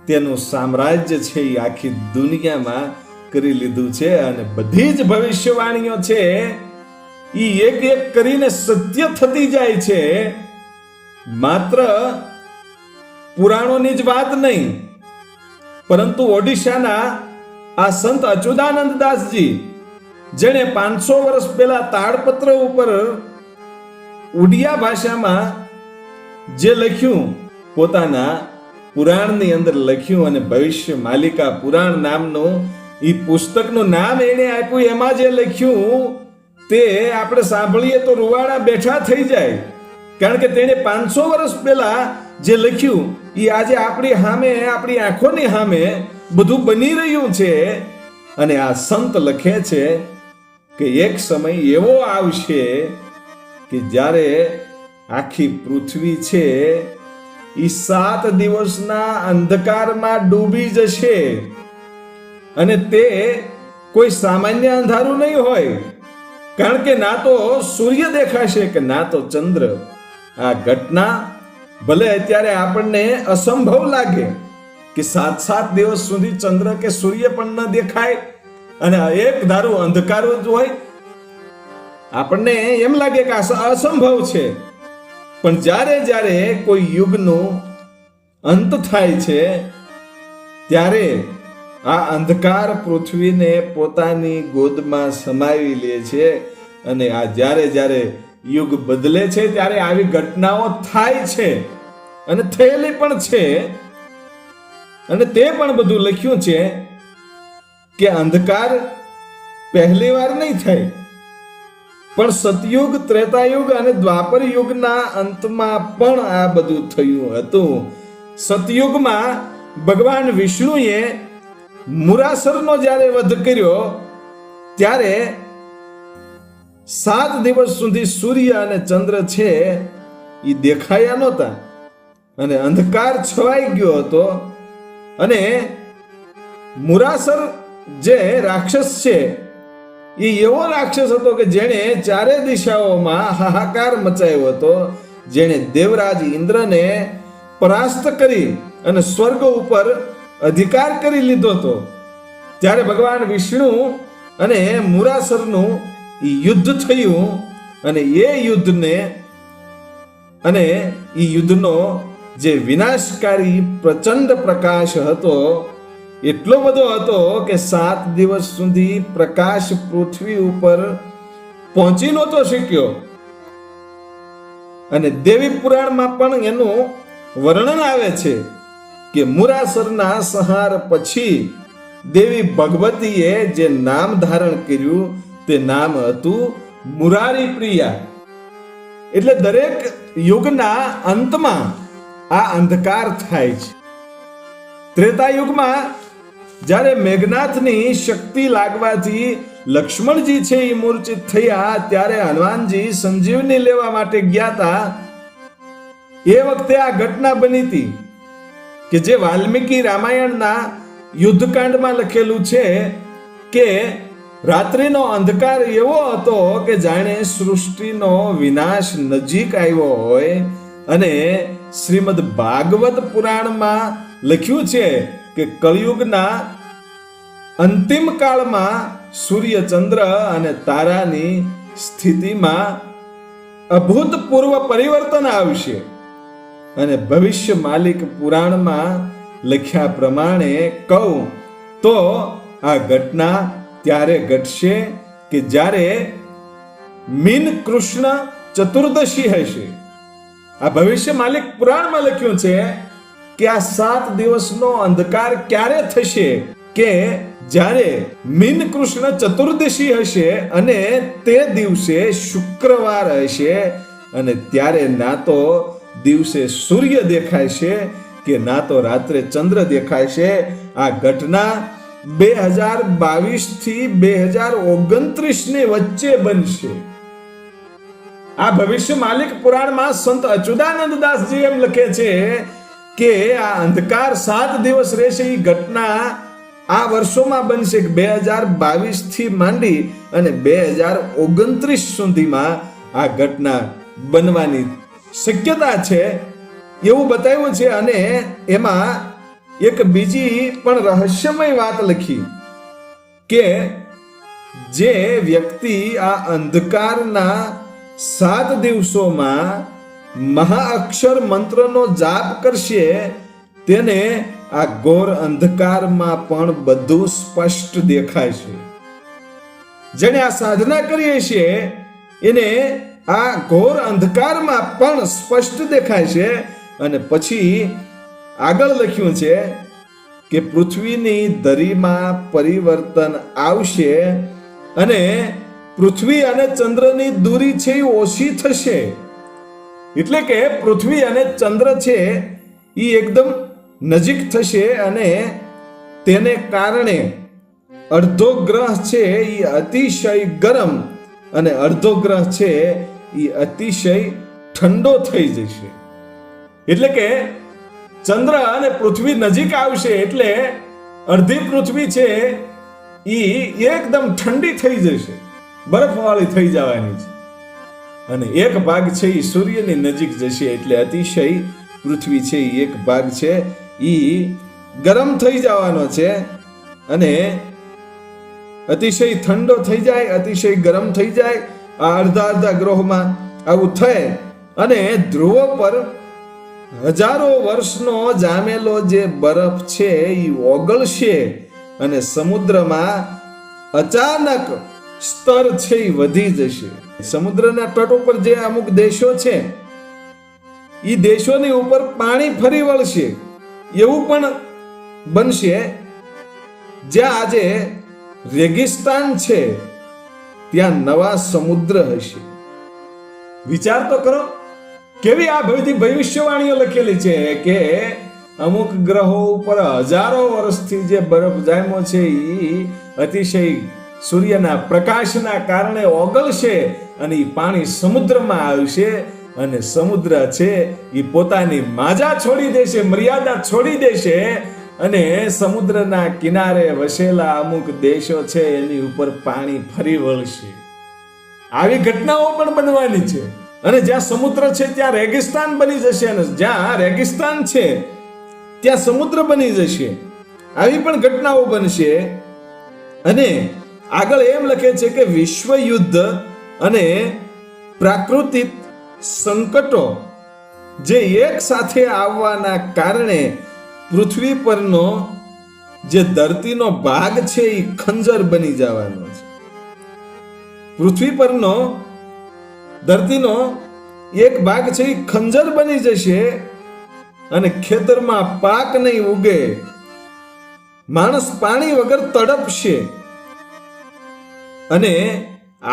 તેનું સામ્રાજ્ય છે એ આખી દુનિયામાં કરી લીધું છે. અને બધી જ ભવિષ્યવાણીઓ છે એ એક એક કરીને સત્ય થતી જાય છે. માત્ર પુરાણોની જ વાત નહીં, પરંતુ ઓડિશાના આ સંત અચ્યુતાનંદ દાસજી, જેણે 500 વર્ષ પહેલા તાડપત્ર ઉપર ઉડિયા ભાષામાં જે લખ્યું, પોતાના પુરાણની અંદર લખ્યું અને ભવિષ્ય માલિકા પુરાણ નામનું એ પુસ્તકનું નામ એણે આપ્યું. એમાં જે લખ્યું તે આપણે સાંભળીએ તો રૂવાડા બેઠા થઈ જાય, કારણ કે તેણે 500 વર્ષ પહેલા જે લખ્યું એ આજે આપણી સામે, આપણી આંખોની સામે બધું બની રહ્યું છે. અને આ સંત લખે છે કે એક સમય એવો આવશે કે જ્યારે આખી પૃથ્વી છે એ 7 દિવસના અંધકારમાં ડૂબી જશે. અને તે કોઈ સામાન્ય અંધારું નહીં હોય, કારણ કે ના તો સૂર્ય દેખાશે કે ના તો ચંદ્ર. આ ઘટના ભલે અત્યારે આપણને અસંભવ લાગે કે 7 દિવસ સુધી ચંદ્ર કે સૂર્ય પણ ન દેખાય અને એક ધારું અંધકાર જ હોય, આપણને એમ લાગે કે આ અસંભવ છે. પણ જ્યારે જ્યારે કોઈ યુગનો અંત થાય છે ત્યારે આ અંધકાર પૃથ્વીને પોતાની ગોદમાં સમાવી લે છે. અને આ જ્યારે જ્યારે યુગ બદલે છે ત્યારે આવી ઘટનાઓ થાય છે અને થયેલી પણ છે. અને તે પણ બધું લખ્યું છે કે અંધકાર પહેલી વાર નહીં થાય, પણ સતયુગ, ત્રેતાયુગ અને દ્વાપર યુગના અંતમાં પણ આ બધું થયું હતું. સતયુગમાં ભગવાન વિષ્ણુએ મુરાસરનો જ્યારે વધ કર્યો ત્યારે 7 દિવસ સુધી સૂર્ય અને ચંદ્ર છે એ દેખાયા નહોતા અને અંધકાર છવાઈ ગયો હતો. અને મુરાસર જે રાક્ષસ છે એ એવો રાક્ષસ હતો કે જેણે ચારે દિશાઓમાં હાહાકાર મચાવ્યો હતો, જેણે દેવરાજ ઇન્દ્રને પરાસ્ત કરી અને સ્વર્ગ ઉપર અધિકાર કરી લીધો હતો. ત્યારે ભગવાન વિષ્ણુ અને મુરાસરનું યુદ્ધ થયું અને એ યુદ્ધનો જે વિનાશકારી પ્રચંડ પ્રકાશ હતો એટલો બધો હતો કે 7 દિવસ સુધી પ્રકાશ પૃથ્વી ઉપર પહોંચી નહોતો શક્યો. અને દેવી પુરાણમાં પણ એનું વર્ણન આવે છે કે મુરાસરના સંહાર પછી દેવી ભગવતીએ જે નામ ધારણ કર્યું તે નામ હતું મુરારી પ્રિયા. એટલે દરેક યુગના અંતમાં આ અંધકાર થાય છે. ત્રેતાયુગમાં જ્યારે મેઘનાથની શક્તિ લાગવાથી લક્ષ્મણજી છે એ મૂર્છિત થયા ત્યારે હનુમાનજી સંજીવની લેવા માટે ગયા હતા. એ વખતે આ ઘટના બની હતી કે જે વાલ્મીકી રામાયણના યુદ્ધકાંડમાં લખેલું છે કે રાત્રિનો અંધકાર એવો હતો કે જાણે સૃષ્ટિનો વિનાશ નજીક આવ્યો હોય. અને શ્રીમદ ભાગવત પુરાણમાં લખ્યું છે કે કળિયુગના અંતિમ કાળમાં સૂર્ય, ચંદ્ર અને તારાની સ્થિતિમાં અભૂતપૂર્વ પરિવર્તન આવશે. અને ભવિષ્ય માલિક પુરાણમાં લખ્યા પ્રમાણે કહું તો આ ઘટના ત્યારે ઘટશે કે જ્યારે મીન કૃષ્ણ ચતુર્દશી હશે. આ ભવિષ્ય માલિક પુરાણમાં લખ્યું છે કે આ 7 દિવસનો અંધકાર ક્યારે થશે કે જ્યારે મીન કૃષ્ણ ચતુર્દશી હશે અને તે દિવસે શુક્રવાર હશે. અને ત્યારે ના તો દિવસે સૂર્ય દેખાશે કે ના તો રાત્રે ચંદ્ર દેખાશે. આ ઘટના 2022 થી 2029 ની વચ્ચે બનશે. આ ભવિષ્ય માલિક પુરાણમાં સંત અચ્યુતાનંદ દાસજી એમ લખે છે કે આ અંધકાર 7 દિવસ રહેશે. એ ઘટના આ વર્ષોમાં બનશે. 2022 થી માંડી અને 2029 સુધીમાં આ ઘટના બનવાની શક્યતા છે એવું બતાવ્યું છે. અને એમાં એક બીજી પણ રહસ્યમય વાત લખી કે જે વ્યક્તિ આ અંધકારના 7 દિવસોમાં મહાઅક્ષર મંત્રનો જાપ કરશે તેને આ ઘોર અંધકારમાં પણ બધું સ્પષ્ટ દેખાશે. જેને આ સાધના કરીએ છીએ એને આ ઘોર અંધકારમાં પણ સ્પષ્ટ દેખાય છે. અને પછી આગળ લખ્યું છે કે પૃથ્વીની ધરીમાં પરિવર્તન આવશે અને પૃથ્વી અને ચંદ્રની દૂરી છે એ ઓછી થશે. એટલે કે પૃથ્વી અને ચંદ્ર છે એ એકદમ નજીક થશે અને તેને કારણે અડધો ગ્રહ છે એ અતિશય ગરમ અને અડધો ગ્રહ છે એ અતિશય ઠંડો થઈ જશે. એટલે કે ચંદ્ર અને પૃથ્વી નજીક આવશે એટલે અડધી પૃથ્વી છે એ એકદમ ઠંડી થઈ જશે, બરફવાળી થઈ જવાની છે, અને એક ભાગ છે એ સૂર્યની નજીક જશે એટલે અતિશય પૃથ્વી છે એ એક ભાગ છે એ ગરમ થઈ જવાનો છે અને અતિશય ઠંડો થઈ જાય, અતિશય ગરમ થઈ જાય. આ અડધા ગ્રહોમાં આવું થાય અને ધ્રુવ પર હજારો વર્ષનો જામેલો જે બરફ છે એ ઓગળશે અને સમુદ્રમાં અચાનક સ્તર છે એ વધી જશે. સમુદ્રના તટ ઉપર જે અમુક દેશો છે એ દેશોની ઉપર પાણી ફરી વળશે. એવું પણ બનશે જ્યાં આજે રેગિસ્તાન છે ત્યાં નવા સમુદ્ર હશે. વિચાર તો કરો કેવી આ બધી ભવિષ્યવાણીઓ લખેલી છે કે અમુક ગ્રહો ઉપર હજારો વર્ષથી જે બરફ જામ્યો છે એ અતિશય સૂર્યના પ્રકાશના કારણે ઓગળશે અને એ પાણી સમુદ્રમાં આવશે અને સમુદ્ર છે એ પોતાની માજા છોડી દેશે, મર્યાદા છોડી દેશે અને સમુદ્રના કિનારે વસેલા અમુક દેશો છે એની ઉપર પાણી ફરી વળશે. આવી ઘટનાઓ પણ બનવાની છે. અને જ્યાં સમુદ્ર છે ત્યાં રેગિસ્તાન બની જશે અને જ્યાં રેગિસ્તાન છે ત્યાં સમુદ્ર બની જશે. આવી પણ ઘટનાઓ બનશે. અને આગળ એમ લખે છે કે વિશ્વ યુદ્ધ અને પ્રાકૃતિક સંકટો જે એક સાથે આવવાના કારણે પૃથ્વી પરનો જે ધરતીનો ભાગ છે એ ખંજર બની જવાનો છે. પૃથ્વી પરનો ધરતીનો એક ભાગ છે એ ખંજર બની જશે અને ખેતરમાં પાક નહીં ઉગે, માણસ પાણી વગર તડપશે. અને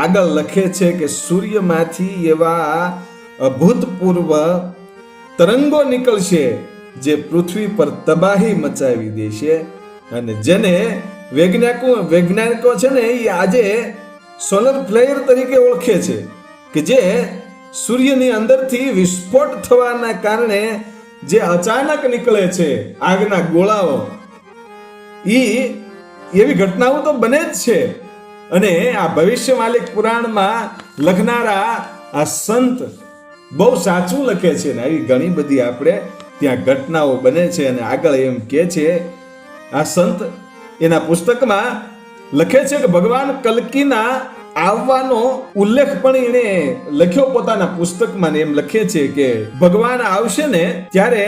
આગળ લખે છે કે સૂર્યમાંથી એવા અભૂતપૂર્વ તરંગો નીકળશે જે પૃથ્વી પર તબાહી મચાવી દેશે અને જેને વૈજ્ઞાનિકો છે ને એ આજે સોલર ફ્લેર તરીકે ઓળખે છે કે જે સૂર્યની અંદરથી વિસ્ફોટ થવાના કારણે જે અચાનક નીકળે છે આગના ગોળાઓ, એવી ઘટનાઓ તો બને જ છે. અને આ ભવિષ્યવાણી પુરાણમાં લખનારા આ સંત બહુ સાચું લખે છે ને આવી ઘણી બધી આપણે ત્યાં ઘટનાઓ બને છે. અને આગળ એમ કે છે આ સંત એના પુસ્તકમાં લખે છે કે ભગવાન કલ્કીના આવવાનો ઉલ્લેખ પણ એને લખ્યો પોતાના પુસ્તકમાં. એમ લખે છે કે ભગવાન આવશે ને ત્યારે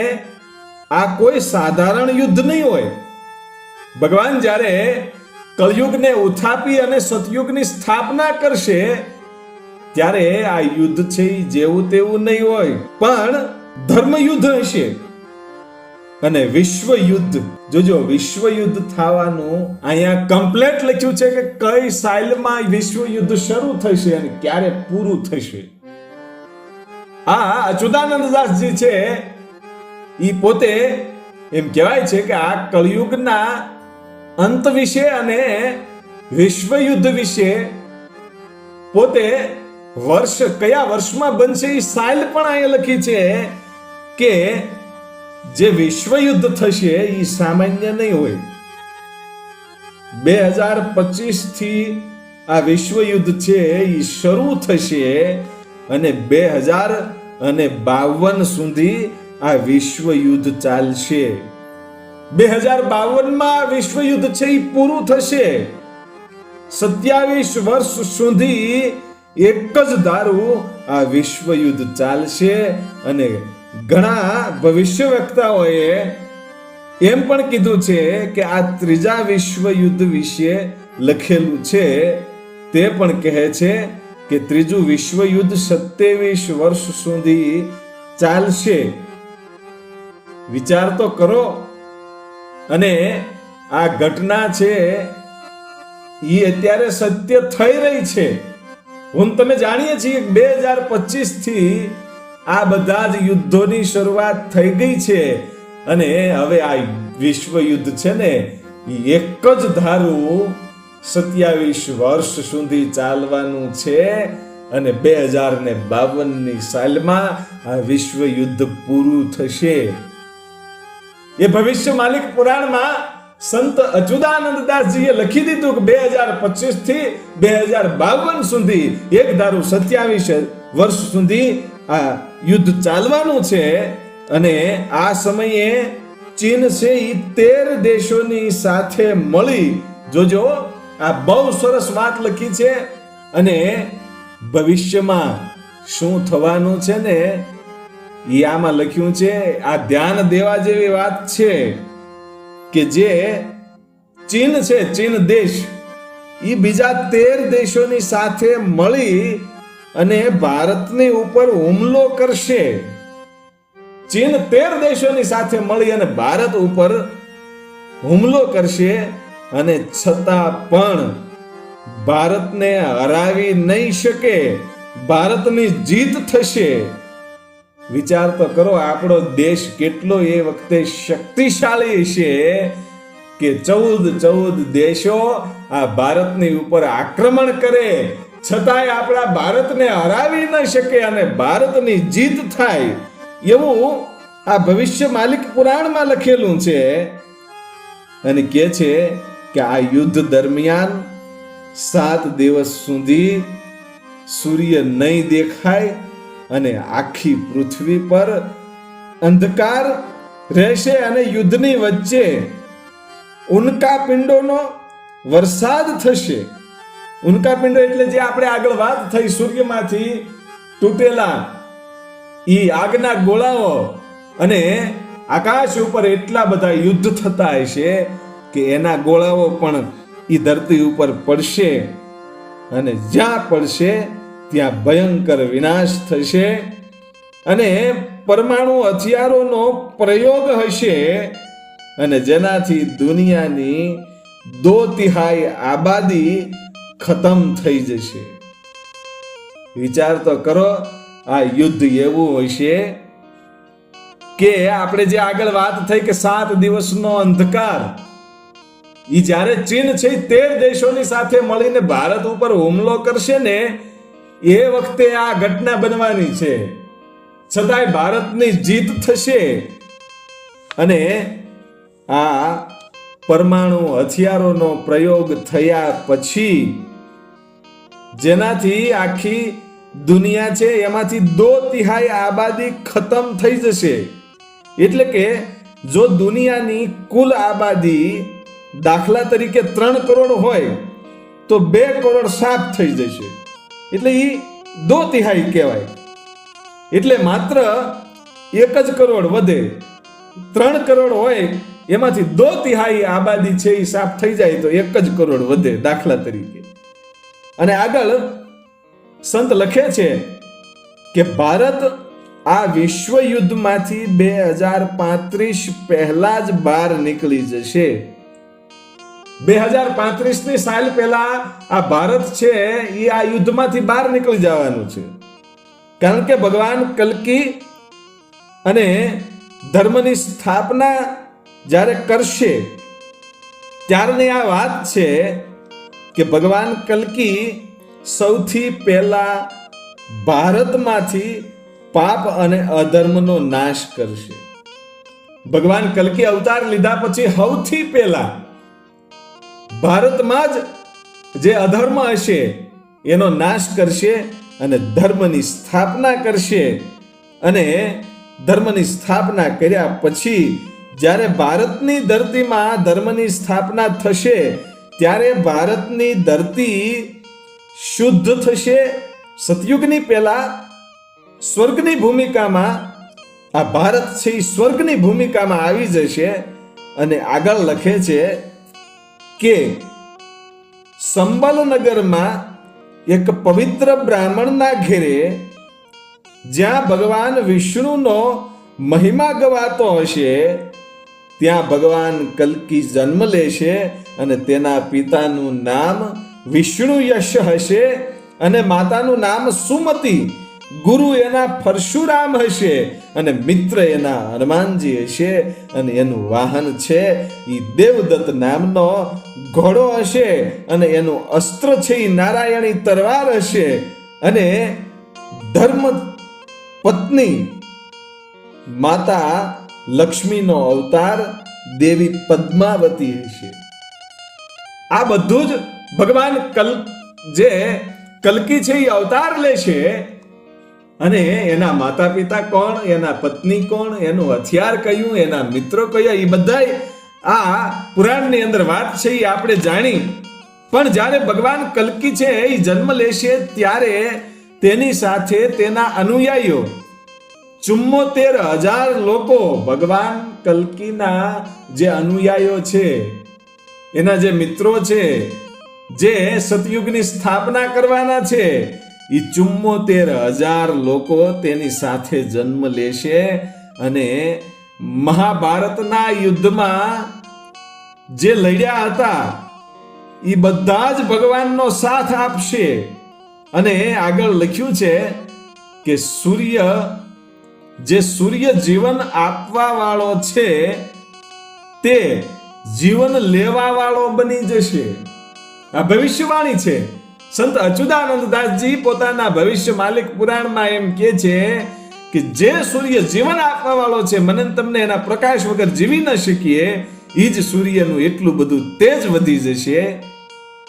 આ કોઈ સાધારણ યુદ્ધ નહીં હોય. ભગવાન જ્યારે કળયુગને ઉથાપી અને સતયુગની સ્થાપના કરશે ત્યારે આ યુદ્ધ છે જેવું તેવું નહીં હોય, પણ ધર્મ યુદ્ધ હશે અને વિશ્વ યુદ્ધ. જોજો વિશ્વ યુદ્ધ થવાનું અહીંયા કમ્પ્લેટ લખ્યું છે કે કઈ સાલમાં વિશ્વ યુદ્ધ શરૂ થશે અને ક્યારે પૂરું થશે. આ અચ્યુતાનંદ દાસજી છે એ પોતે એમ કહેવાય છે કે આ કળયુગના અંત વિશે અને વિશ્વ યુદ્ધ વિશે પોતે કયા વર્ષમાં બનશે એ સાલ પણ અહીંયા લખી છે કે જે વિશ્વ યુદ્ધ થશે એ સામાન્ય નહીં હોય. 2025 થી આ વિશ્વ યુદ્ધ છે એ શરૂ થશે અને 2052 સુધી આ વિશ્વ યુદ્ધ ચાલશે. 2052માં વિશ્વ યુદ્ધ છે એ પૂરું થશે. 27 વર્ષ સુધી એક જ ધારું આ વિશ્વ યુદ્ધ ચાલશે. અને ઘણા ભવિષ્ય વક્તાઓએ એમ પણ કીધું છે કે આ ત્રીજા વિશ્વ યુદ્ધ વિશે લખેલું છે. તે પણ કહે છે કે ત્રીજું વિશ્વ યુદ્ધ 27 વર્ષ સુધી ચાલશે. વિચાર તો કરો. અને આ ઘટના છે એ અત્યારે સત્ય થઈ રહી છે. હું તમે જાણીએ છીએ 2025 થી આ બધા જ યુદ્ધોની શરૂઆત થઈ ગઈ છે અને હવે આ વિશ્વ યુદ્ધ છે ને એ એક જ ધારું 27 વર્ષ સુધી ચાલવાનું છે અને 2052 સાલમાં આ વિશ્વ યુદ્ધ પૂરું થશે. એ ભવિષ્ય માલિક પુરાણમાં સંત અચ્યુતાનંદ દાસજીએ લખી દીધું કે 2025 થી 2052 સુધી એક ધારું 27 વર્ષ સુધી આ યુદ્ધ ચાલવાનું છે અને આ સમયે ચીન છે એ 13 દેશોની સાથે મળી, જોજો આ બહુ સરસ વાત લખી છે. અને ભવિષ્યમાં શું થવાનું છે ને એ આમાં લખ્યું છે. આ ધ્યાન દેવા જેવી વાત છે કે જે ચીન છે, ચીન દેશ એ બીજા 13 દેશોની સાથે મળી અને ભારતની ઉપર હુમલો કરશે. ચીન 13 દેશોની સાથે મળી અને ભારત ઉપર હુમલો કરશે અને છતાં પણ ભારતને હરાવી નહીં શકે, ભારતની જીત થશે. વિચાર તો કરો, આપણો દેશ કેટલો એ વખતે શક્તિશાળી છે કે 14 દેશો આ ભારતની ઉપર આક્રમણ કરે છતાંય આપણા ભારતને હરાવી ન શકે અને ભારતની જીત થાય, એવું આ ભવિષ્ય માલિક પુરાણમાં લખેલું છે. અને કહે છે કે આ યુદ્ધ દરમિયાન 7 દિવસ સુધી સૂર્ય નહીં દેખાય અને આખી પૃથ્વી પર અંધકાર રહેશે અને યુદ્ધની વચ્ચે ઉનકા પિંડોનો વરસાદ થશે. ઉનકા પિંડો એટલે જે આપણે આગળ વાત થઈ, સૂર્યમાંથી તૂટેલા ઈ આગના ગોળાઓ અને આકાશ ઉપર એટલા બધા યુદ્ધ થતા હશે કે એના ગોળાઓ પણ ઈ ધરતી ઉપર પડશે અને જ્યાં પડશે ત્યાં ભયંકર વિનાશ થશે અને પરમાણુ હથિયારોનો પ્રયોગ હશે અને જેનાથી દુનિયાની 2/3 આબાદી ખતમ થઈ જશે. વિચાર તો કરો, આ યુદ્ધ એવું હશે કે આપણે જે આગળ વાત થઈ કે 7 દિવસનો અંધકાર, ઈ જ્યારે ચીન છે 13 દેશોની સાથે મળીને ભારત ઉપર હુમલો કરશે ને એ વખતે આ ઘટના બનવાની છે, છતાંય ભારતની જીત થશે અને આ પરમાણુ હથિયારોનો પ્રયોગ થયા પછી જેનાથી આખી દુનિયા છે એમાંથી 2/3 આબાદી ખતમ થઈ જશે. એટલે કે જો દુનિયાની કુલ આબાદી દાખલા તરીકે 3 કરોડ હોય તો 2 કરોડ સાફ થઈ જશે, એટલે એ 2/3 કહેવાય. એટલે માત્ર 1 જ કરોડ વધે. 3 કરોડ હોય એમાંથી 2/3 આબાદી છે એ સાફ થઈ જાય તો 1 જ કરોડ વધે દાખલા તરીકે. અને આગળ સંત લખે છે કે ભારત આ વિશ્વ યુદ્ધમાંથી 2035 પહેલા જ બહાર નીકળી જશે. 2035 સાલ પહેલા આ ભારત છે એ આ યુદ્ધમાંથી બહાર નીકળી જવાનું છે, કારણ કે ભગવાન કલ્કી અને ધર્મની સ્થાપના જ્યારે કરશે ત્યારની આ વાત છે કે ભગવાન કલ્કી સૌથી પહેલા ભારતમાંથી પાપ અને અધર્મનો નાશ કરશે. ભગવાન કલ્કી અવતાર લીધા પછી સૌથી પહેલા ભારતમાં જ જે અધર્મ હશે એનો નાશ કરશે અને ધર્મની સ્થાપના કરશે. અને ધર્મની સ્થાપના કર્યા પછી જ્યારે ભારતની ધરતીમાં ધર્મની સ્થાપના થશે ત્યારે ભારતની ધરતી શુદ્ધ થશે. સતયુગની પહેલા સ્વર્ગની ભૂમિકામાં આ ભારત છે એ સ્વર્ગની ભૂમિકામાં આવી જશે. અને આગળ લખે છે કે સંબલનગરમાં એક પવિત્ર બ્રાહ્મણના ઘેરે જ્યાં ભગવાન વિષ્ણુનો મહિમા ગવાતો હશે ત્યાં ભગવાન કલ્કી જન્મ લેશે અને તેના પિતાનું નામ વિષ્ણુ યશ હશે અને માતાનું નામ સુમતી, ગુરુ એના પરશુરામ હશે અને મિત્ર એના હનુમાનજી હશે અને એનું વાહન છે એ દેવદત્ત નામનો ઘોડો હશે અને એનું અસ્ત્ર છે એ નારાયણી તલવાર હશે અને ધર્મ પત્ની માતા લક્ષ્મીનો અવતાર દેવી પદ્માવતી હશે. આ બધું જ ભગવાન કલ્કી છે એ અવતાર લેશે અને એના માતા પિતા કોણ, એના પત્ની કોણ, એનું હથિયાર કયું, એના મિત્રો કયા, એ બધા આ પુરાણની અંદર વાત છે એ આપણે જાણી. પણ જ્યારે ભગવાન કલ્કી છે એ જન્મ લેશે ત્યારે તેની સાથે તેના અનુયાયીઓ 74,000 લોકો, ભગવાન કલ્કીના જે અનુયાયીઓ છે, એના જે મિત્રો છે, જે સતયુગની સ્થાપના કરવાના છે, એ 74,000 લોકો તેની સાથે જન્મ લેશે અને મહાભારતના યુદ્ધમાં જે લડ્યા હતા એ બધા જ ભગવાનનો સાથ આપશે. અને આગળ લખ્યું છે કે સૂર્ય જીવન આપવા વાળો છે તે જીવન લેવા વાળો બની જશે. આ ભવિષ્યવાણી છે. સંત અચ્યુતાનંદ દાસજી પોતાના ભવિષ્ય માલિક પુરાણમાં એમ કહે છે કે જે સૂર્ય જીવન આપવા વાળો છે, મને તમને એના પ્રકાશ વગર જીવી ન શકીએ, એ જ સૂર્યનું એટલું બધું તેજ વધી જશે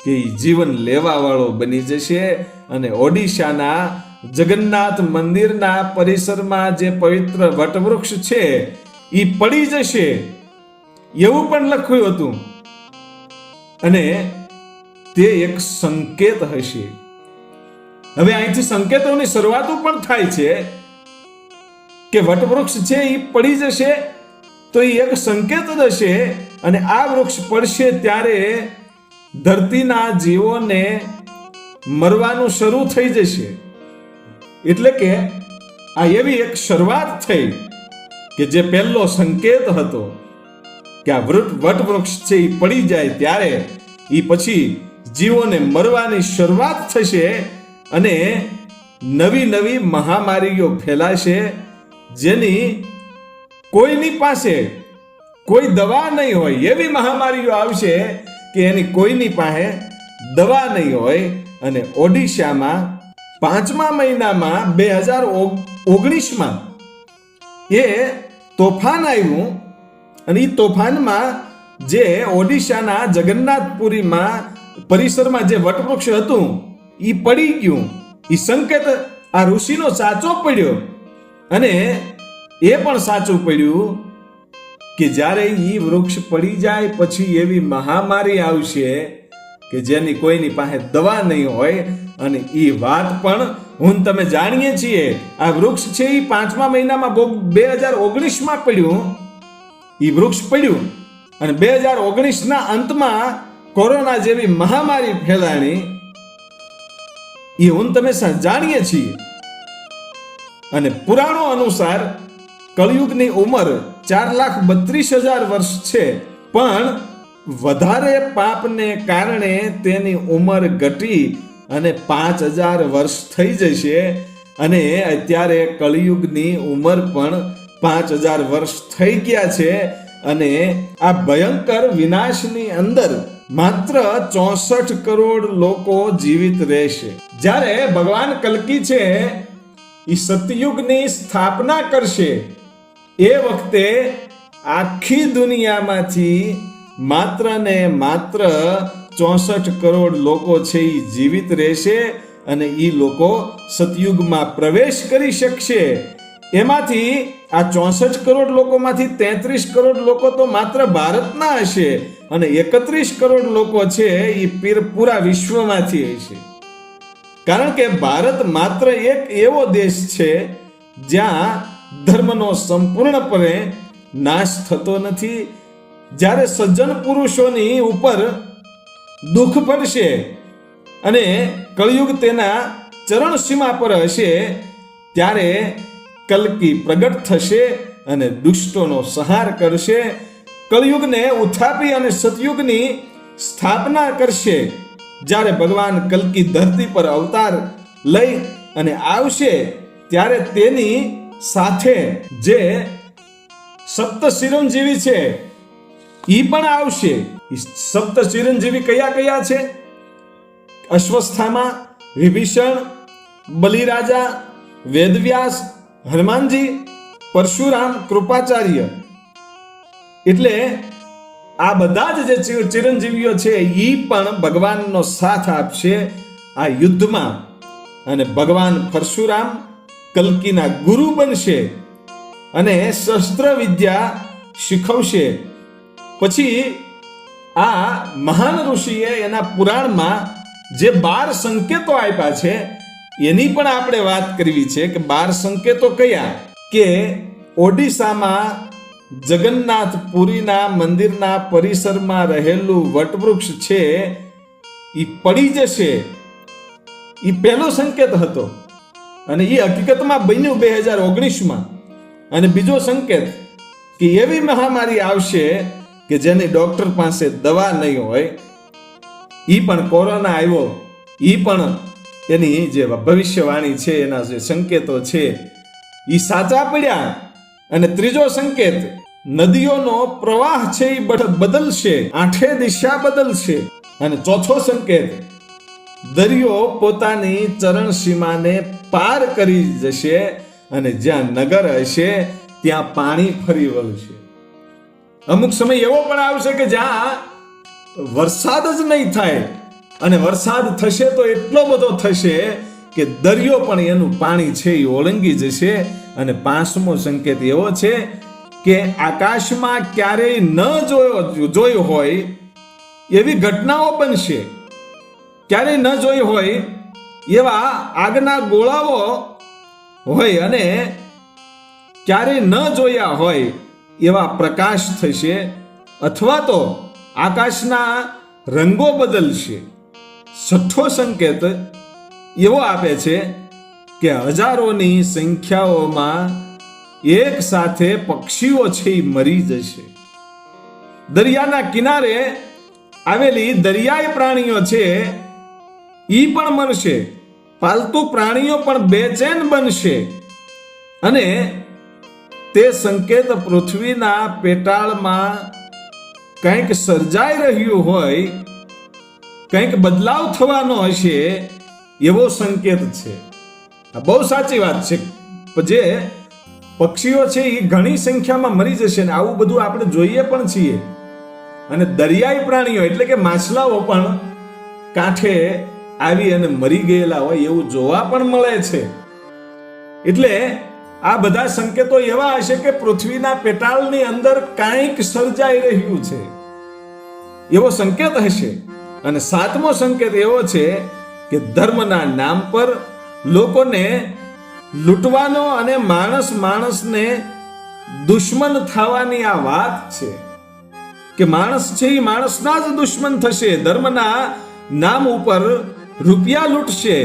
કે એ જીવન લેવા વાળો બની જશે. અને ઓડિશાના જગન્નાથ મંદિરના પરિસરમાં જે પવિત્ર વટવૃક્ષ છે એ પડી જશે એવું પણ લખ્યું હતું. અને તે એક સંકેત હશે. હવે અહીંથી સંકેતોની શરૂઆત પણ થાય છે કે વટવૃક્ષ છે એ પડી જશે તો એ એક સંકેત જ હશે. અને આ વૃક્ષ પડશે ત્યારે ધરતીના જીવોને મરવાનું શરૂ થઈ જશે. એટલે કે આ એવી એક શરૂઆત થઈ કે જે પહેલો સંકેત હતો કે આ વટવૃક્ષ છે એ પડી જાય ત્યારે એ પછી જીવોને મરવાની શરૂઆત થશે અને નવી નવી મહામારીઓ ફેલાશે જેની કોઈની પાસે કોઈ દવા નહીં હોય. એવી મહામારીઓ આવશે કે એની કોઈની પાસે દવા નહીં હોય. અને ઓડિશામાં 5મા મહિનામાં 2019માં એ તોફાન આવ્યું અને એ તોફાનમાં જે ઓડિશાના જગન્નાથપુરીમાં પરિસરમાં જે વટવૃક્ષ હતું એ પડી ગયું. એ સંકેત આ ઋષિનો સાચો પડ્યો અને એ પણ સાચું પડ્યું કે જ્યારે એ વૃક્ષ પડી જાય પછી એવી મહામારી આવશે કે જેની કોઈની પાસે દવા નહીં હોય. અને એ વાત પણ હું તમે જાણીએ છીએ. આ વૃક્ષ છે એ 5મા મહિનામાં 2019માં પડ્યું. એ વૃક્ષ પડ્યું અને 2019ના અંતમાં કોરોના જેવી મહામારી ફેલાણી. એ હું તમે જાણીએ છીએ. અને પુરાણો અનુસાર કળિયુગની ઉંમર 4,32,000 વર્ષ છે. પણ વધારે પાપને કારણે તેની ઉંમર ઘટી અને 5,000 વર્ષ થઈ જશે. અને અત્યારે કળિયુગની ઉંમર પણ 5,000 વર્ષ થઈ ગયા છે. અને આ ભયંકર વિનાશની અંદર માત્ર 64 કરોડ લોકો જીવિત રહેશે. જ્યારે ભગવાન કલ્કી છે એ સતયુગની સ્થાપના કરશે એ વખતે આખી દુનિયામાંથી માત્ર ને માત્ર 64 કરોડ લોકો છે એ જીવિત રહેશે અને એ લોકો સતયુગમાં પ્રવેશ કરી શકશે. એમાંથી આ 64 કરોડ લોકોમાંથી 33 કરોડ લોકો તો માત્ર ભારતના હશે અને 31 કરોડ લોકો છે એ પૂરા વિશ્વમાંથી હશે. કારણ કે ભારત માત્ર એક એવો દેશ છે જ્યાં ધર્મનો સંપૂર્ણપણે નાશ થતો નથી. જ્યારે સજ્જન પુરુષોની ઉપર દુઃખ પડશે અને કળિયુગ તેના ચરણ સીમા પર હશે ત્યારે કલ્કી પ્રગટ થશે અને દુષ્ટોનો સંહાર કરશે. કળિયુગને ઉથાપી અને સતયુગની સ્થાપના કરશે. જ્યારે ભગવાન કલ્કી ધરતી પર અવતાર લઈ અને આવશે ત્યારે તેની સાથે જે સપ્ત ચિરંજીવી છે ઈ પણ આવશે. સપ્ત ચિરંજીવી કયા કયા છે? અશ્વસ્થામા, વિભીષણ, બલિરાજા, વેદવ્યાસ, હનુમાનજી, પરશુરામ, કૃપાચાર્ય. એટલે આ બધા જ જે ચિરંજીવીઓ છે ઈ પણ ભગવાનનો સાથ આપશે આ યુદ્ધમાં. અને ભગવાન પરશુરામ કલ્કીના ગુરુ બનશે અને શસ્ત્ર વિદ્યા શીખવશે. પછી આ મહાન ઋષિએ એના પુરાણમાં જે 12 સંકેતો આપ્યા છે એની પણ આપણે વાત કરવી છે કે 12 સંકેતો કયા? કે ઓડિશામાં જગન્નાથ પુરીના મંદિરના પરિસરમાં રહેલું વટવૃક્ષ છે એ પડી જશે, એ પહેલો સંકેત હતો અને એ હકીકતમાં બન્યું 2019માં. અને બીજો સંકેત કે એવી મહામારી આવશે કે જેની ડોક્ટર પાસે દવા નહીં હોય, એ પણ કોરોના આવ્યો, એ પણ એની જે ભવિષ્યવાણી છે એના જે સંકેતો છે એ સાચા પડ્યા. અને ત્રીજો સંકેત, નદીઓનો પ્રવાહ છે એ બદલશે, 8 દિશા બદલશે. અને ચોથો સંકેત, દરિયો પોતાની ચરણ સીમાને પાર કરી જશે અને જ્યાં નગર હશે ત્યાં પાણી ફરી વળશે. અમુક સમય એવો પણ આવશે કે જ્યાં વરસાદ જ નહીં થાય અને વરસાદ થશે તો એટલો બધો થશે કે દરિયો પણ એનું પાણી છે એ ઓળંગી જશે. અને 5મો સંકેત એવો છે કે આકાશમાં ક્યારેય ન જોયું હોય એવી ઘટનાઓ બનશે, ક્યારેય ન જોઈ હોય એવા આગના ગોળાઓ હોય અને ક્યારેય ન જોયા હોય એવા પ્રકાશ થશે, અથવા તો આકાશના રંગો બદલશે. 6થો સંકેત એવો આપે છે કે હજારોની સંખ્યાઓમાં એક સાથે પક્ષીઓ છે એ મરી જશે. દરિયાના કિનારે આવેલી દરિયાઈ પ્રાણીઓ છે ઈ પણ મરશે, પાલતુ પ્રાણીઓ પણ બેચેન બનશે. અને તે સંકેત પૃથ્વીના પેટાળમાં કંઈક સર્જાઈ રહ્યું હોય, કંઈક બદલાવ થવાનો હશે એવો સંકેત છે. આ બહુ સાચી વાત છે. જે પક્ષીઓ છે એ ઘણી સંખ્યામાં મરી જશે ને આવું બધું આપણે જોઈએ પણ છીએ. અને દરિયાઈ પ્રાણીઓ એટલે કે માછલાઓ પણ કાંઠે આવી અને મરી ગયેલા હોય એવું જોવા પણ મળે છે. એટલે આ બધા સંકેતો એવા હશે કે પૃથ્વીના પેટાળની અંદર કાંઈક સર્જાઈ રહ્યું છે એવો સંકેત હશે. અને 7મો સંકેત એવો છે કે ધર્મના નામ પર લોકોને લૂંટવાનો અને માણસને દુશ્મન થવાની આ વાત છે કે માણસ છે એ માણસના જ દુશ્મન થશે, ધર્મના નામ ઉપર રૂપિયા લૂંટશે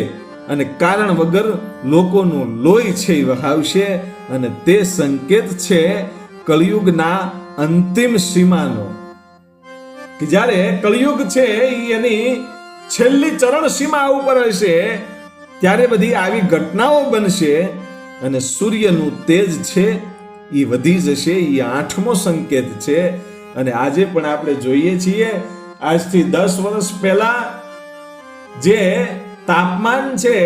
અને કારણ વગર લોકોનું લોહી છે એ વહાવશે. અને તે સંકેત છે કળિયુગના અંતિમ સીમાનો, કે જ્યારે કળિયુગ છે એની છેલ્લી ચરણ સીમા ઉપર હશે ત્યારે બધી આવી ઘટનાઓ બનશે અને સૂર્યનું તેજ છે એ વધી જશે. એ 8મો સંકેત છે. અને આજે પણ આપણે જોઈએ છીએ, આજથી 10 વર્ષ પહેલા જે તાપમાન છે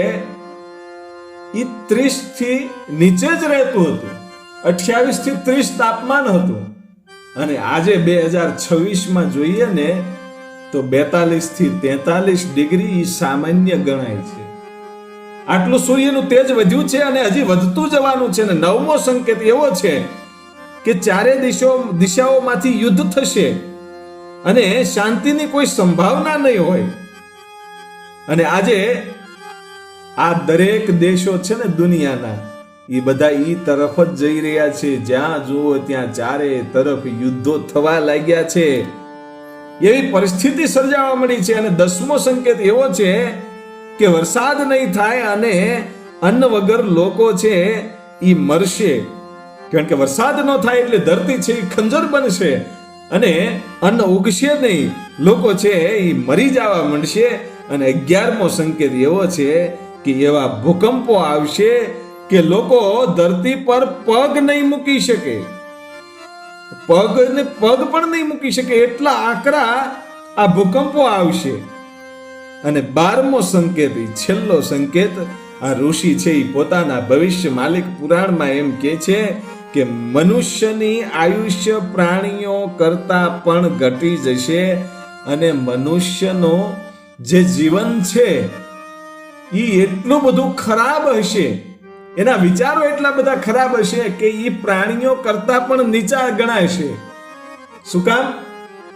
એ 30 થી નીચે જ રહેતું હતું, 28 થી 30 તાપમાન હતું. અને આજે 2026માં જોઈએ ને તો 42 થી 43 ડિગ્રી સામાન્ય ગણાય છે. આટલું સૂર્યનું તેજ વધ્યું છે અને હજી વધતું જવાનું છે. અને 9મો સંકેત એવો છે કે ચારે દિશાઓમાંથી યુદ્ધ થશે અને શાંતિની કોઈ સંભાવના નહીં હોય. અને આજે આ દરેક દેશો છે ને દુનિયાના, એ બધા ઈ તરફ જ જઈ રહ્યા છે. જ્યાં જુઓ ત્યાં ચારે તરફ યુદ્ધો થવા લાગ્યા છે, એવી પરિસ્થિતિ સર્જાવા મળી છે. અને 10મો સંકેત એવો છે કે વરસાદ નહીં થાય અને અન્ન વગર લોકો છે એ મરશે. કારણ કે વરસાદ ન થાય એટલે ધરતી છે એ ખંજર બનશે અને અન્ન ઉગશે નહીં, લોકો છે એ મરી જવા માંડશે. અને 11મો સંકેત એવો છે કે એવા ભૂકંપો આવશે કે લોકો ધરતી પર પગ નહીં મૂકી શકે, પગ પણ નહીં મૂકી શકે, એટલા આકરા આ ભૂકંપો આવશે. અને 12મો સંકેત, છેલ્લો સંકેત, આ ઋષિ છે એ પોતાના ભવિષ્ય માલિક પુરાણમાં એમ કે છે કે મનુષ્યની આયુષ્ય પ્રાણીઓ કરતા પણ ઘટી જશે અને મનુષ્યનો જે જીવન છે એ એટલું બધું ખરાબ હશે, એના વિચારો એટલા બધા ખરાબ હશે કે એ પ્રાણીઓ કરતા પણ નીચા ગણાશે. શું કામ?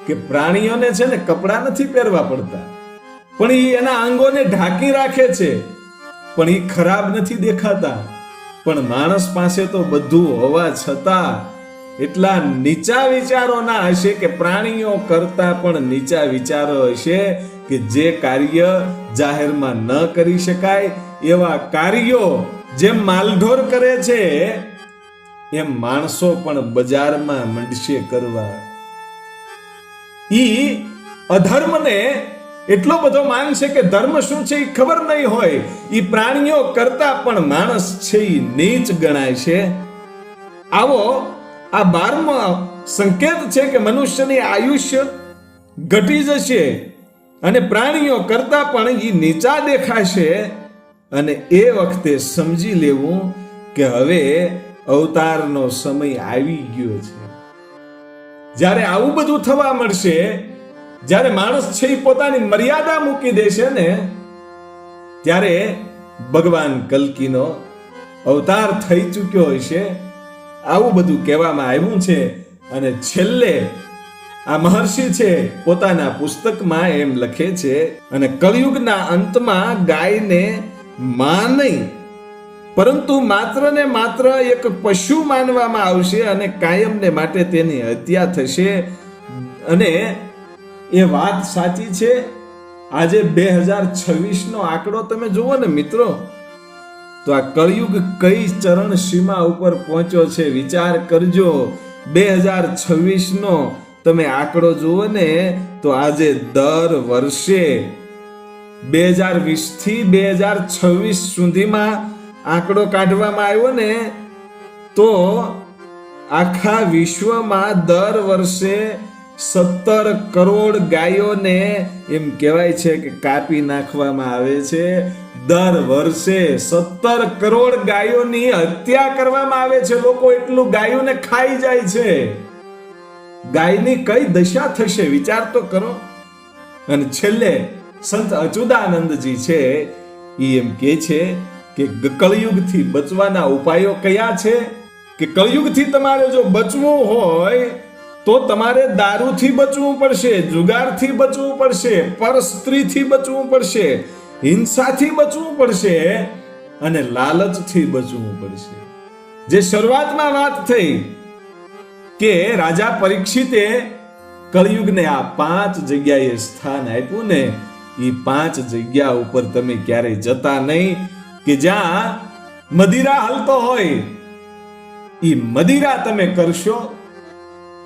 કે પ્રાણીઓને છે ને કપડા નથી પહેરવા પડતા, પણ એ એના અંગોને ઢાંકી રાખે છે, પણ એ ખરાબ નથી દેખાતા. પણ માણસ પાસે તો બધું હોવા છતાં એટલા નીચા વિચારોના હશે કે પ્રાણીઓ કરતા પણ નીચા વિચારો હશે કે જે કાર્ય જાહેરમાં ન કરી શકાય એવા કાર્યો જેમ માલઢોર કરે છે એમ માણસો પણ બજારમાં મંડશે કરવા. ઈ અધર્મને એટલો બધો માનશે કે ધર્મ શું છે એ ખબર નહીં હોય. ઈ પ્રાણીઓ કરતા પણ માણસ છે એ નીચ ગણાય છે. આવો આ 12મો સંકેત છે કે મનુષ્યની આયુષ્ય ઘટી જશે અને પ્રાણીઓ કરતા પણ ઈ નીચા દેખાશે. અને એ વખતે સમજી લેવું કે હવે અવતારનો સમય આવી ગયો છે. જ્યારે આવું બધું થવા મળશે, જ્યારે માણસ છે એ પોતાની મર્યાદા મૂકી દેશે ને, ત્યારે ભગવાન કલ્કીનો અવતાર થઈ ચૂક્યો હશે. આવું બધું કહેવામાં આવ્યું છે. અને છેલ્લે આ મહર્ષિ છે પોતાના પુસ્તકમાં એમ લખે છે, અને કળિયુગના અંતમાં ગાયને માં નહીં પરંતુ માત્ર ને માત્ર એક પશુ માનવામાં આવશે અને કાયમને માટે તેની હત્યા થશે. અને એ વાત સાચી છે. આજે 2026નો આંકડો તમે જુઓ ને મિત્રો, તો આ કળિયુગ કઈ ચરણ સીમા ઉપર પહોંચ્યો છે વિચાર કરજો. 2026નો તમે આંકડો જુઓ ને તો આજે દર વર્ષે 2020 થી 2026 સુધીમાં આંકડો કાઢવામાં આવ્યો ને, તો આખા વિશ્વમાં દર વર્ષે 17 કરોડ ગાયોને એમ કહેવાય છે કે કાપી નાખવામાં આવે છે. દર વર્ષે 17 કરોડ ગાયોની હત્યા કરવામાં આવે છે. લોકો એટલું ગાયોને ખાઈ જાય છે. ગાયની કઈ દશા થશે વિચાર તો કરો. અને છેલ્લે સંત અચ્યુતાનંદજી છે એ એમ કહે છે કે કળિયુગથી બચવાના ઉપાયો કયા છે? કે કળિયુગથી તમારે જો બચવું હોય તો તમારે દારૂથી બચવું પડશે, જુગારથી બચવું પડશે, પરસ્ત્રીથી બચવું પડશે, હિંસાથી બચવું પડશે અને લાલચથી બચવું પડશે. જે શરૂઆતમાં વાત થઈ કે રાજા પરીક્ષિતે કળિયુગને આ 5 જગ્યાએ સ્થાન આપ્યું ને, એ 5 જગ્યા ઉપર તમે ક્યારેય જતા નહીં કે જ્યાં મદિરા હાલતો હોય. એ મદિરા તમે કરશો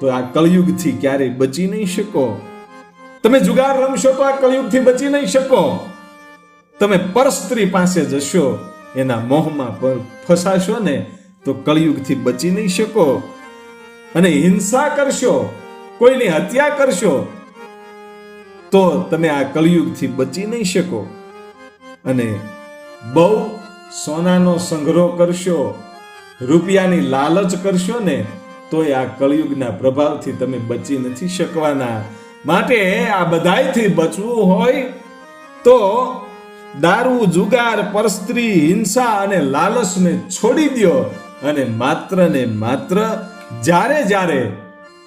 તો આ કળિયુગથી ક્યારેય બચી નહીં શકો. તમે જુગાર રમશો તો આ કળિયુગથી બચી નહીં શકો. તમે પરસ્ત્રી પાસે જશો, એના મોહમાં ફસાશો ને તો કળિયુગથી બચી નહીં શકો. અને હિંસા કરશો, કોઈની હત્યા કરશો તો તમે આ કળિયુગથી બચી નહીં શકો. અને બહુ સોનાનો સંગ્રહ કરશો, રૂપિયાની લાલચ કરશો ને તો આ કળિયુગના પ્રભાવથી તમે બચી નથી શકવાના. માટે આ બધાયથી બચવું હોય તો દારૂ, જુગાર, પરસ્ત્રી, હિંસા અને લાલચને છોડી દો અને માત્ર ને માત્ર જ્યારે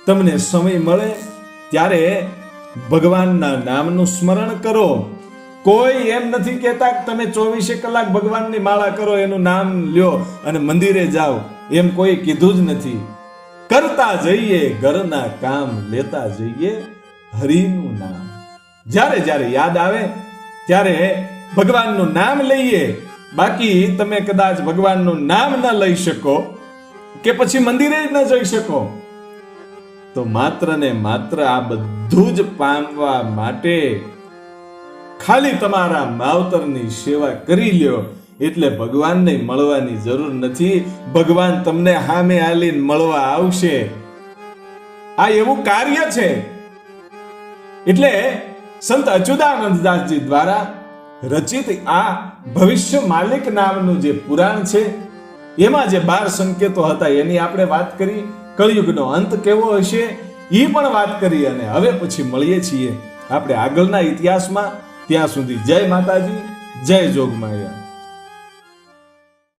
તમને સમય મળે ત્યારે ભગવાનના નામનું સ્મરણ કરો. કોઈ એમ નથી કહેતા કે તમે 24 કલાક ભગવાનની માળા કરો, એનું નામ લ્યો અને મંદિરે જાઓ, એમ કોઈ કીધું જ નથી. કરતા જઈએ ઘરના કામ, લેતા જઈએ હરિનું નામ. જ્યારે યાદ આવે ત્યારે ભગવાનનું નામ લઈએ. બાકી તમે કદાચ ભગવાનનું નામ ન લઈ શકો કે પછી મંદિરે ન જઈ શકો તો માત્ર ને માત્ર આ બધું જ પામવા માટે ખાલી તમારા માવતરની સેવા કરી લ્યો એટલે ભગવાનને મળવાની જરૂર નથી. ભગવાન તમને સામે આલીને મળવા આવશે. આ એવું કાર્ય છે. એટલે સંત અચ્યુતાનંદદાસજી દ્વારા રચિત આ ભવિષ્ય માલિક નામનું જે પુરાણ છે એમાં જે 12 સંકેતો હતા એની આપણે વાત કરી. કળિયુગનો અંત કેવો હશે એ પણ વાત કરી. અને હવે પછી મળીએ છીએ આપણે આગળના ઇતિહાસમાં. ત્યાં સુધી જય માતાજી, જય જોગમાયા.